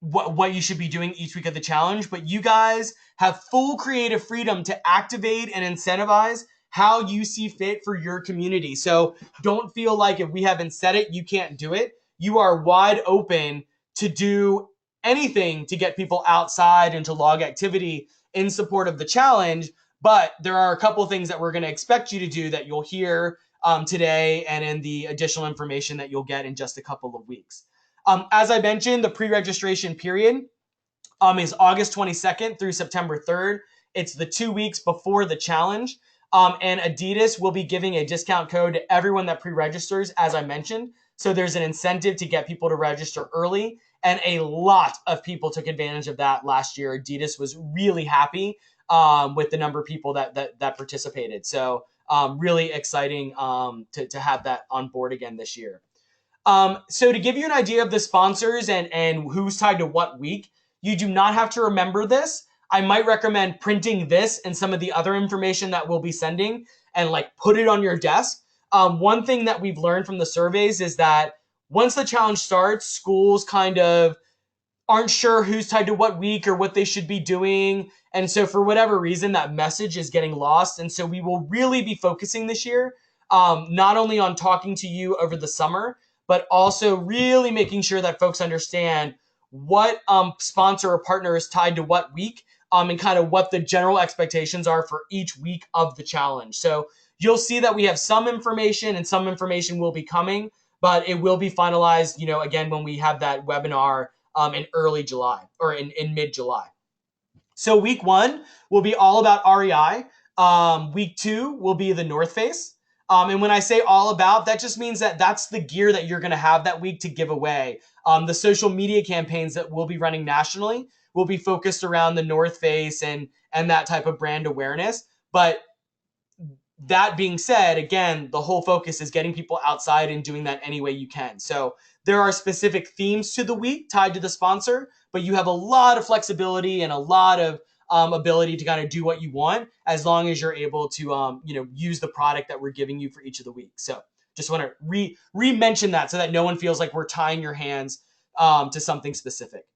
what you should be doing each week of the challenge. But you guys have full creative freedom to activate and incentivize how you see fit for your community. So don't feel like if we haven't said it, you can't do it. You are wide open to do anything to get people outside and to log activity in support of the challenge. But there are a couple things that we're going to expect you to do that you'll hear today and in the additional information that you'll get in just a couple of weeks. As I mentioned, the pre-registration period is August 22nd through September 3rd. It's the 2 weeks before the challenge. And Adidas will be giving a discount code to everyone that pre-registers, as I mentioned. So there's an incentive to get people to register early. And a lot of people took advantage of that last year. Adidas was really happy with the number of people that participated. So really exciting to have that on board again this year. So to give you an idea of the sponsors and who's tied to what week, you do not have to remember this. I might recommend printing this and some of the other information that we'll be sending and like put it on your desk. One thing that we've learned from the surveys is that once the challenge starts, schools kind of aren't sure who's tied to what week or what they should be doing. And so for whatever reason, that message is getting lost. And so we will really be focusing this year, not only on talking to you over the summer, but also really making sure that folks understand what sponsor or partner is tied to what week, and kind of what the general expectations are for each week of the challenge. So you'll see that we have some information and some information will be coming, but it will be finalized, again, when we have that webinar in early July or in mid-July. So week 1 will be all about REI. Week 2 will be the North Face. And when I say all about, that just means that that's the gear that you're going to have that week to give away. The social media campaigns that we'll be running nationally will be focused around the North Face and that type of brand awareness. But that being said, again, the whole focus is getting people outside and doing that any way you can. So there are specific themes to the week tied to the sponsor, but you have a lot of flexibility and a lot of ability to kind of do what you want, as long as you're able to, use the product that we're giving you for each of the weeks. So just want to re-mention that so that no one feels like we're tying your hands to something specific.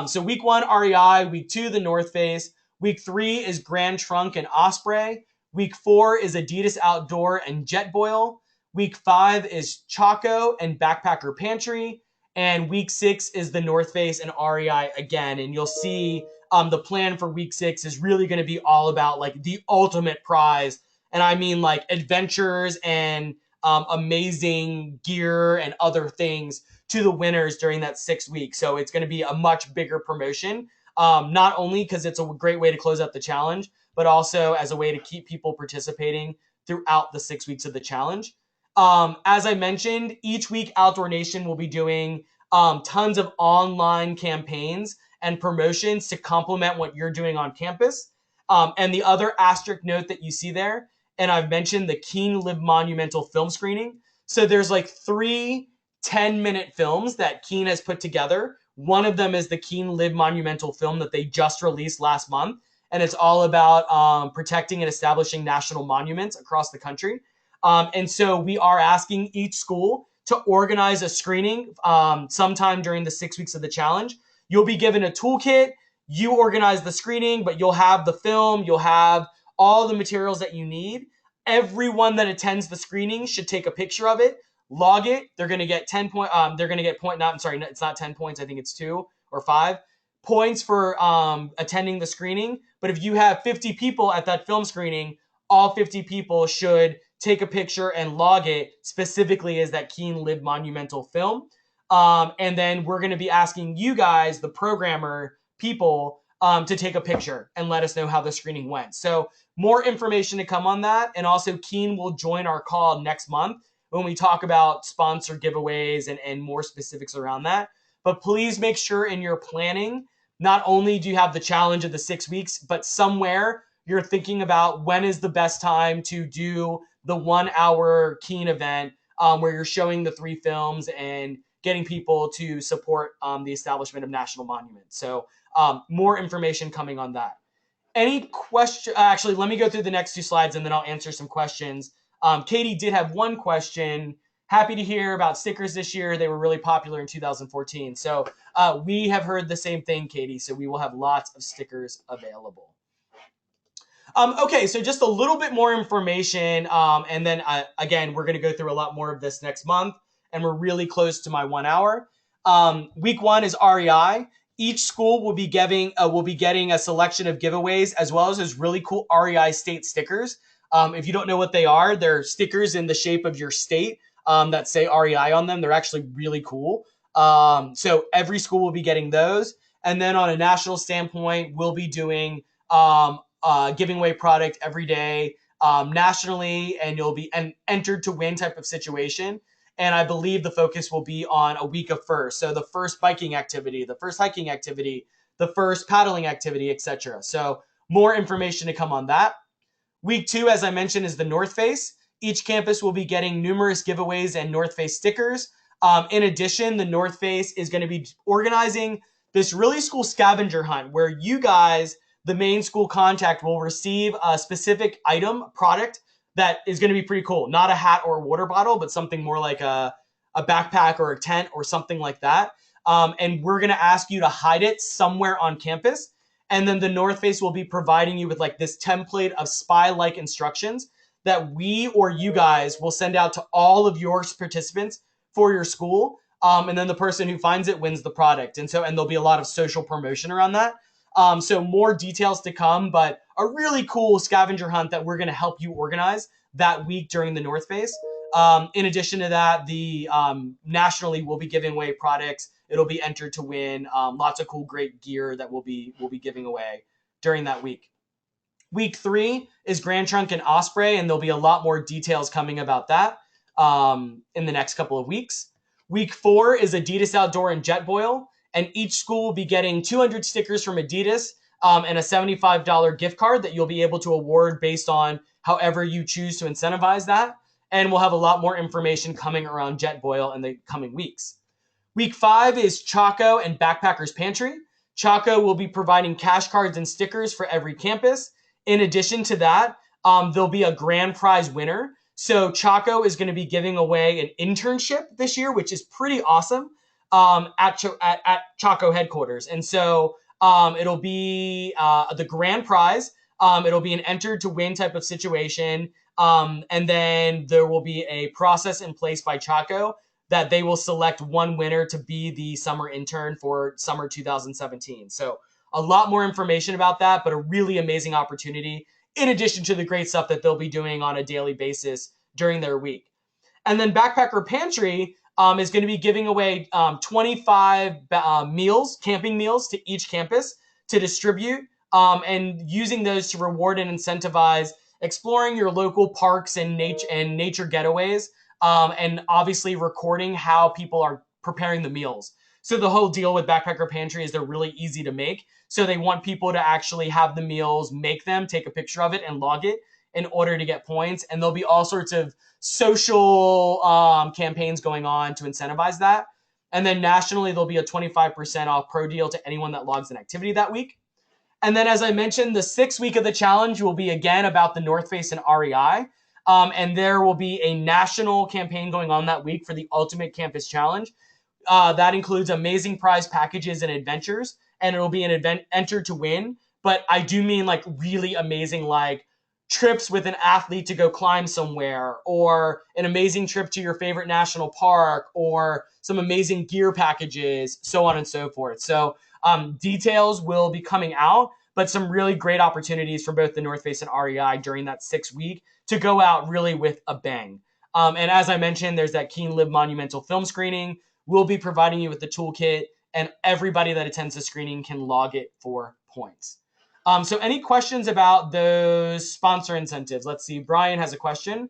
So week 1, REI. Week 2, the North Face. Week 3 is Grand Trunk and Osprey. Week 4 is Adidas Outdoor and Jetboil. Week 5 is Chaco and Backpacker Pantry. And week 6 is the North Face and REI again. And you'll see the plan for week 6 is really going to be all about like the ultimate prize. And I mean like adventures and amazing gear and other things to the winners during that 6 weeks. So it's going to be a much bigger promotion, not only because it's a great way to close out the challenge, but also as a way to keep people participating throughout the 6 weeks of the challenge. As I mentioned, each week Outdoor Nation will be doing tons of online campaigns and promotions to complement what you're doing on campus. And the other asterisk note that you see there, and I've mentioned the Keen Live Monumental film screening. So there's like 3 10-minute films that Keen has put together. One of them is the Keen Live Monumental film that they just released last month. And it's all about protecting and establishing national monuments across the country. And so we are asking each school to organize a screening sometime during the 6 weeks of the challenge. You'll be given a toolkit. You organize the screening, but you'll have the film. You'll have all the materials that you need. Everyone that attends the screening should take a picture of it, log it. They're going to get 10 point. They're going to get point. Not, I'm sorry, it's not 10 points. I think it's 2 or 5 points for attending the screening. But if you have 50 people at that film screening, all 50 people should take a picture and log it specifically as that Keen Live Monumental film. And then we're going to be asking you guys, the programmer people, to take a picture and let us know how the screening went. So more information to come on that. And also Keen will join our call next month when we talk about sponsor giveaways and more specifics around that. But please make sure in your planning, not only do you have the challenge of the 6 weeks, but somewhere you're thinking about when is the best time to do the 1 hour Keen event where you're showing the 3 films and getting people to support the establishment of national monuments. So more information coming on that. Any question? Actually, let me go through the next 2 slides and then I'll answer some questions. Katie did have one question. Happy to hear about stickers this year. They were really popular in 2014. So we have heard the same thing, Katie. So we will have lots of stickers available. Okay, so just a little bit more information. And then again, we're going to go through a lot more of this next month. And we're really close to my 1 hour. Week 1 is REI. Each school will be getting a selection of giveaways as well as those really cool REI state stickers. If you don't know what they are, they're stickers in the shape of your state that say REI on them. They're actually really cool. So every school will be getting those. And then on a national standpoint, we'll be doing giving away product every day nationally, and you'll be entered to win type of situation. And I believe the focus will be on a week of first. So the first biking activity, the first hiking activity, the first paddling activity, etc. So more information to come on that. Week 2, as I mentioned, is the North Face. Each campus will be getting numerous giveaways and North Face stickers. In addition, the North Face is going to be organizing this really cool scavenger hunt where you guys, the main school contact, will receive a specific item, product, that is going to be pretty cool. Not a hat or a water bottle, but something more like a backpack or a tent or something like that. And we're going to ask you to hide it somewhere on campus. And then the North Face will be providing you with like this template of spy-like instructions that we or you guys will send out to all of your participants for your school. And then the person who finds it wins the product. And there'll be a lot of social promotion around that. So more details to come, but a really cool scavenger hunt that we're going to help you organize that week during the North Face. In addition to that, the nationally we'll be giving away products. It'll be entered to win lots of cool, great gear that we'll be giving away during that week. Week 3 is Grand Trunk and Osprey, and there'll be a lot more details coming about that in the next couple of weeks. Week 4 is Adidas Outdoor and Jetboil. And each school will be getting 200 stickers from Adidas and a $75 gift card that you'll be able to award based on however you choose to incentivize that. And we'll have a lot more information coming around Jetboil in the coming weeks. Week 5 is Chaco and Backpackers Pantry. Chaco will be providing cash cards and stickers for every campus. In addition to that, there'll be a grand prize winner. So Chaco is going to be giving away an internship this year, which is pretty awesome, at Chaco headquarters. And so it'll be the grand prize. It'll be an enter to win type of situation. And then there will be a process in place by Chaco that they will select one winner to be the summer intern for summer 2017. So a lot more information about that, but a really amazing opportunity in addition to the great stuff that they'll be doing on a daily basis during their week. And then Backpacker Pantry is going to be giving away 25 meals, camping meals to each campus to distribute, and using those to reward and incentivize exploring your local parks and nature getaways, and obviously recording how people are preparing the meals. So the whole deal with Backpacker Pantry is they're really easy to make. So they want people to actually have the meals, make them, take a picture of it, and log it in order to get points. And there'll be all sorts of social campaigns going on to incentivize that. And then nationally, there'll be a 25% off pro deal to anyone that logs an activity that week. And then, as I mentioned, the 6th week of the challenge will be again about the North Face and REI. And there will be a national campaign going on that week for the Ultimate Campus Challenge. That includes amazing prize packages and adventures, and it'll be an event enter to win. But I do mean like really amazing, like trips with an athlete to go climb somewhere, or an amazing trip to your favorite national park, or some amazing gear packages, so on and so forth. So details will be coming out, but some really great opportunities for both the North Face and REI during that 6th week to go out really with a bang. And as I mentioned, there's that Keen Live Monumental film screening. We'll be providing you with the toolkit, and everybody that attends the screening can log it for points. So any questions about those sponsor incentives? Let's see. Brian has a question.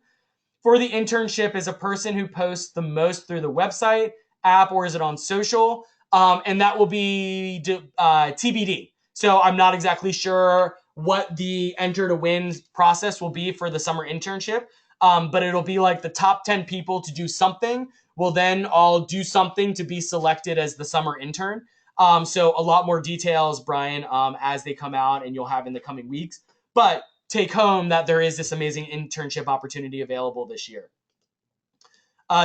For the internship, is a person who posts the most through the website, app, or is it on social? And that will be TBD. So I'm not exactly sure what the enter to win process will be for the summer internship. But it'll be like the top 10 people to do something will then all do something to be selected as the summer intern. So a lot more details, Brian, as they come out, and you'll have in the coming weeks. But take home that there is this amazing internship opportunity available this year.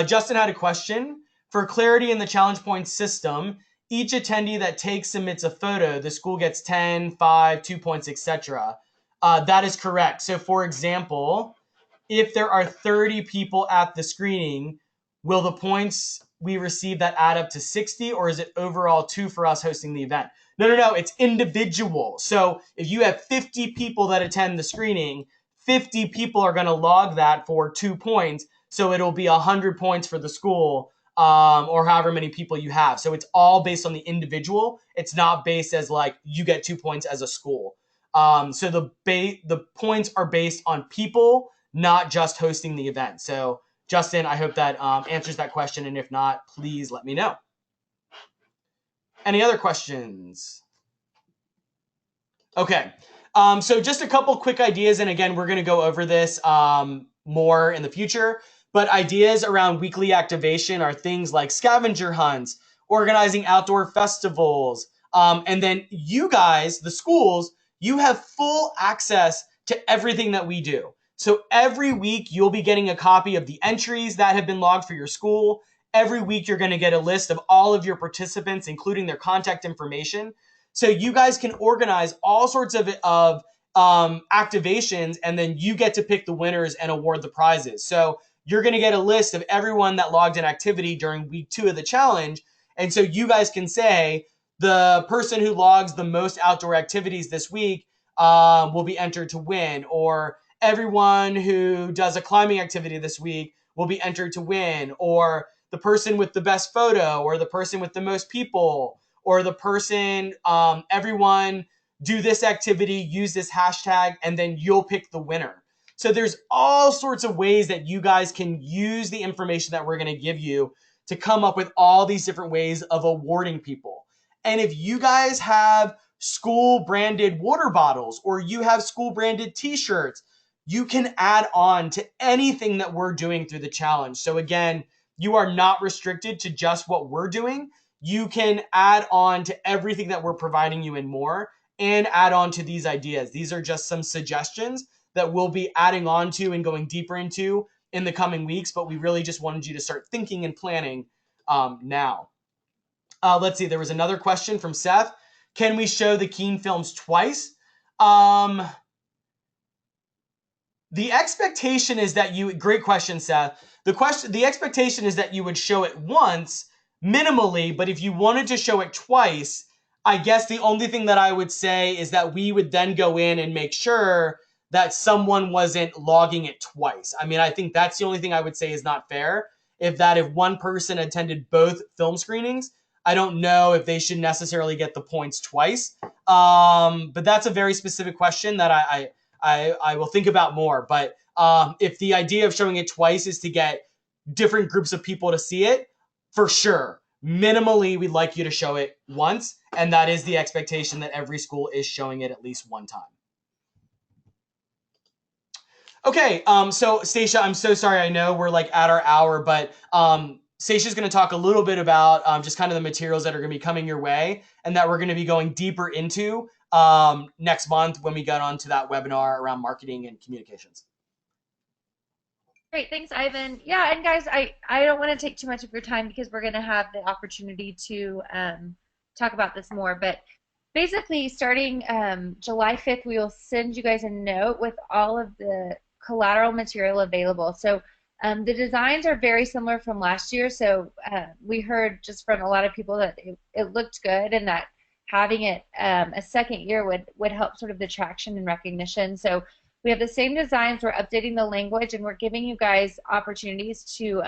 Justin had a question. For clarity in the challenge points system, each attendee that submits a photo, the school gets 10, 5, 2 points, etc. That is correct. So for example, if there are 30 people at the screening, will the points we receive that add up to 60, or is it overall 2 for us hosting the event? No, it's individual. So if you have 50 people that attend the screening, 50 people are going to log that for 2 points. So it'll be 100 points for the school, or however many people you have. So it's all based on the individual. It's not based as like you get 2 points as a school. So the points are based on people, not just hosting the event. So Justin, I hope that answers that question. And if not, please let me know. Any other questions? Okay. So just a couple quick ideas. And again, we're going to go over this more in the future. But ideas around weekly activation are things like scavenger hunts, organizing outdoor festivals. And then you guys, the schools, you have full access to everything that we do. So every week you'll be getting a copy of the entries that have been logged for your school. Every week you're going to get a list of all of your participants, including their contact information. So you guys can organize all sorts of activations, and then you get to pick the winners and award the prizes. So you're going to get a list of everyone that logged an activity during week 2 of the challenge. And so you guys can say the person who logs the most outdoor activities this week will be entered to win, or everyone who does a climbing activity this week will be entered to win, or the person with the best photo, or the person with the most people, or the person, everyone do this activity, use this hashtag, and then you'll pick the winner. So there's all sorts of ways that you guys can use the information that we're going to give you to come up with all these different ways of awarding people. And if you guys have school branded water bottles, or you have school branded t-shirts, you can add on to anything that we're doing through the challenge. So again, you are not restricted to just what we're doing. you can add on to everything that we're providing you and more, and add on to these ideas. These are just some suggestions that we'll be adding on to and going deeper into in the coming weeks, but we really just wanted you to start thinking and planning now. Let's see, there was another question from Seth. Can we show the Keen films twice? The expectation is that you, great question, Seth. The expectation is that you would show it once, minimally, but if you wanted to show it twice, I guess the only thing that I would say is that we would then go in and make sure that someone wasn't logging it twice. I mean, I think that's the only thing I would say is not fair. If one person attended both film screenings, I don't know if they should necessarily get the points twice. But that's a very specific question that I will think about more. But if the idea of showing it twice is to get different groups of people to see it, for sure. Minimally, we'd like you to show it once, and that is the expectation that every school is showing it at least one time. Okay, so Stacia, I'm so sorry. I know we're like at our hour, but Stacia's going to talk a little bit about just kind of the materials that are going to be coming your way and that we're going to be going deeper into next month when we get onto that webinar around marketing and communications. Great, thanks, Ivan. Yeah, and guys, I don't want to take too much of your time because we're going to have the opportunity to talk about this more. But basically, starting July 5th, we will send you guys a note with all of the collateral material available. So the designs are very similar from last year. So we heard just from a lot of people that it looked good and that having it a second year would help sort of the traction and recognition. So we have the same designs, we're updating the language, and we're giving you guys opportunities to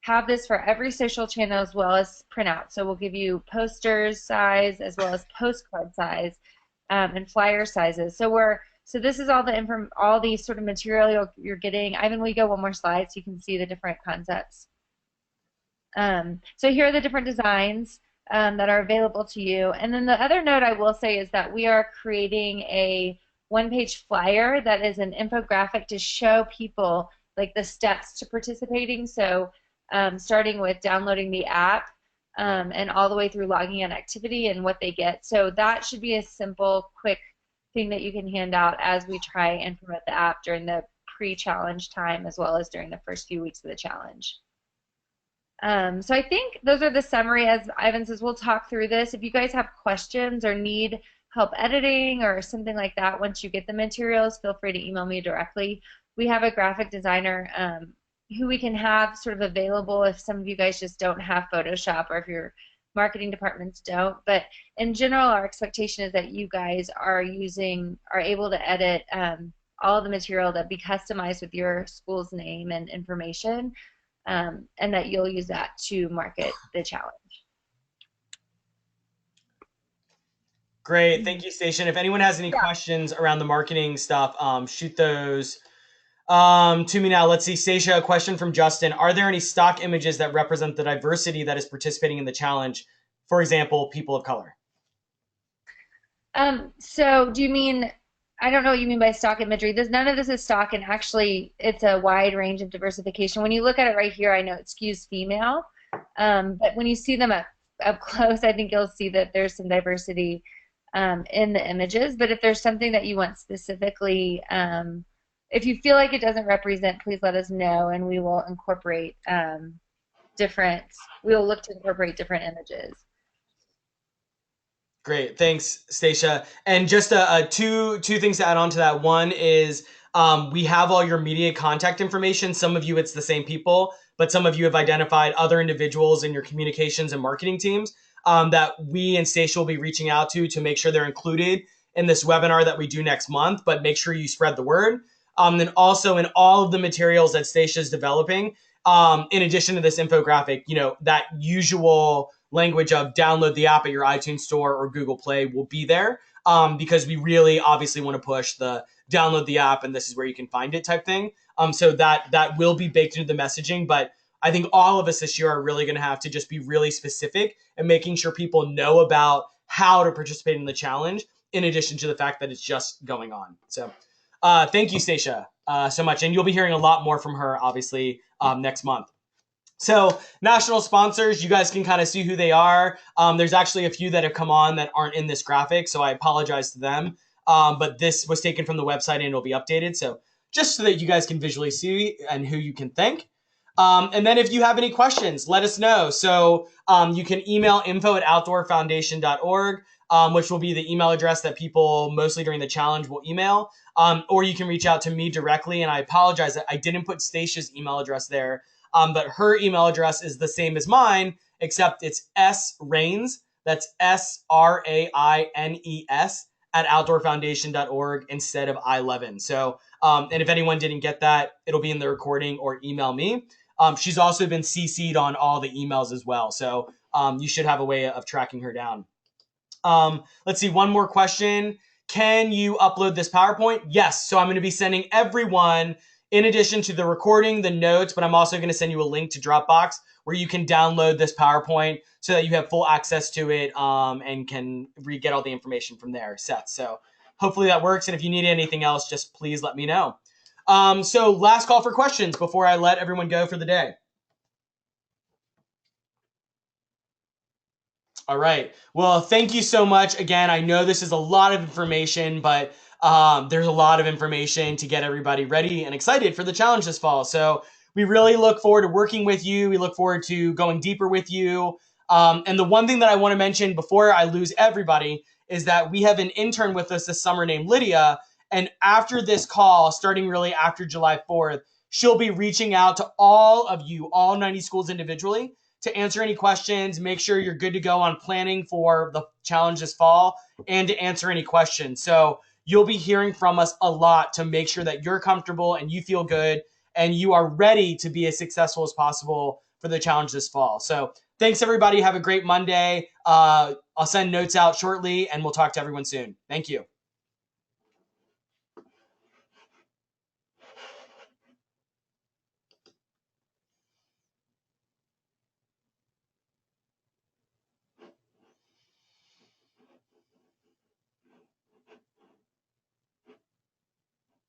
have this for every social channel as well as printout. So we'll give you posters size as well as postcard size and flyer sizes. So this is all the sort of material you're getting. Ivan, will you go one more slide so you can see the different concepts? So here are the different designs that are available to you. And then the other note I will say is that we are creating a one-page flyer that is an infographic to show people like the steps to participating. So starting with downloading the app and all the way through logging an activity and what they get. So that should be a simple, quick thing that you can hand out as we try and promote the app during the pre-challenge time as well as during the first few weeks of the challenge. So I think those are the summary. As Ivan says, we'll talk through this. If you guys have questions or need help editing or something like that, once you get the materials, feel free to email me directly. We have a graphic designer who we can have sort of available if some of you guys just don't have Photoshop or if your marketing departments don't. But in general, our expectation is that you guys are able to edit all of the material that be customized with your school's name and information, and that you'll use that to market the challenge. Great, thank you, Station. If anyone has any questions around the marketing stuff, shoot those to me now. Let's see, Stacia, a question from Justin. Are there any stock images that represent the diversity that is participating in the challenge? For example, people of color. So do you mean, I don't know what you mean by stock imagery. None of this is stock, and actually it's a wide range of diversification. When you look at it right here, I know it skews female, but when you see them up close, I think you'll see that there's some diversity in the images. But if there's something that you want specifically, if you feel like it doesn't represent, please let us know, and we will incorporate we'll look to incorporate different images. Great, thanks, Stacia. And just two things to add on to that. One is we have all your media contact information. Some of you, it's the same people, but some of you have identified other individuals in your communications and marketing teams that we and Stacia will be reaching out to make sure they're included in this webinar that we do next month, but make sure you spread the word. Then also in all of the materials that Stacia is developing, in addition to this infographic, that usual language of download the app at your iTunes store or Google Play will be there, because we really obviously want to push the download the app and this is where you can find it type thing. So that will be baked into the messaging, but I think all of us this year are really going to have to just be really specific and making sure people know about how to participate in the challenge, in addition to the fact that it's just going on. So thank you, Stacia, so much. And you'll be hearing a lot more from her, obviously, next month. So national sponsors, you guys can kind of see who they are. There's actually a few that have come on that aren't in this graphic, so I apologize to them. But this was taken from the website and it'll be updated. So just so that you guys can visually see and who you can thank. And then if you have any questions, let us know. So you can email info@outdoorfoundation.org, which will be the email address that people mostly during the challenge will email. Or you can reach out to me directly. And I apologize that I didn't put Stacia's email address there. But her email address is the same as mine, except it's sraines, that's SRAINES, @outdoorfoundation.org instead of I11. So, and if anyone didn't get that, it'll be in the recording or email me. She's also been CC'd on all the emails as well. So you should have a way of tracking her down. Let's see, one more question. Can you upload this PowerPoint? Yes. So I'm going to be sending everyone, in addition to the recording, the notes, but I'm also going to send you a link to Dropbox where you can download this PowerPoint so that you have full access to it and can get all the information from there, Seth. So hopefully that works. And if you need anything else, just please let me know. So last call for questions before I let everyone go for the day. All right. Well, thank you so much. Again, I know this is a lot of information, but there's a lot of information to get everybody ready and excited for the challenge this fall. So we really look forward to working with you. We look forward to going deeper with you. And the one thing that I want to mention before I lose everybody is that we have an intern with us this summer named Lydia. And after this call, starting really after July 4th, she'll be reaching out to all of you, all 90 schools individually, to answer any questions, make sure you're good to go on planning for the challenge this fall, and to answer any questions. So you'll be hearing from us a lot to make sure that you're comfortable and you feel good and you are ready to be as successful as possible for the challenge this fall. So thanks, everybody. Have a great Monday. I'll send notes out shortly, and we'll talk to everyone soon. Thank you.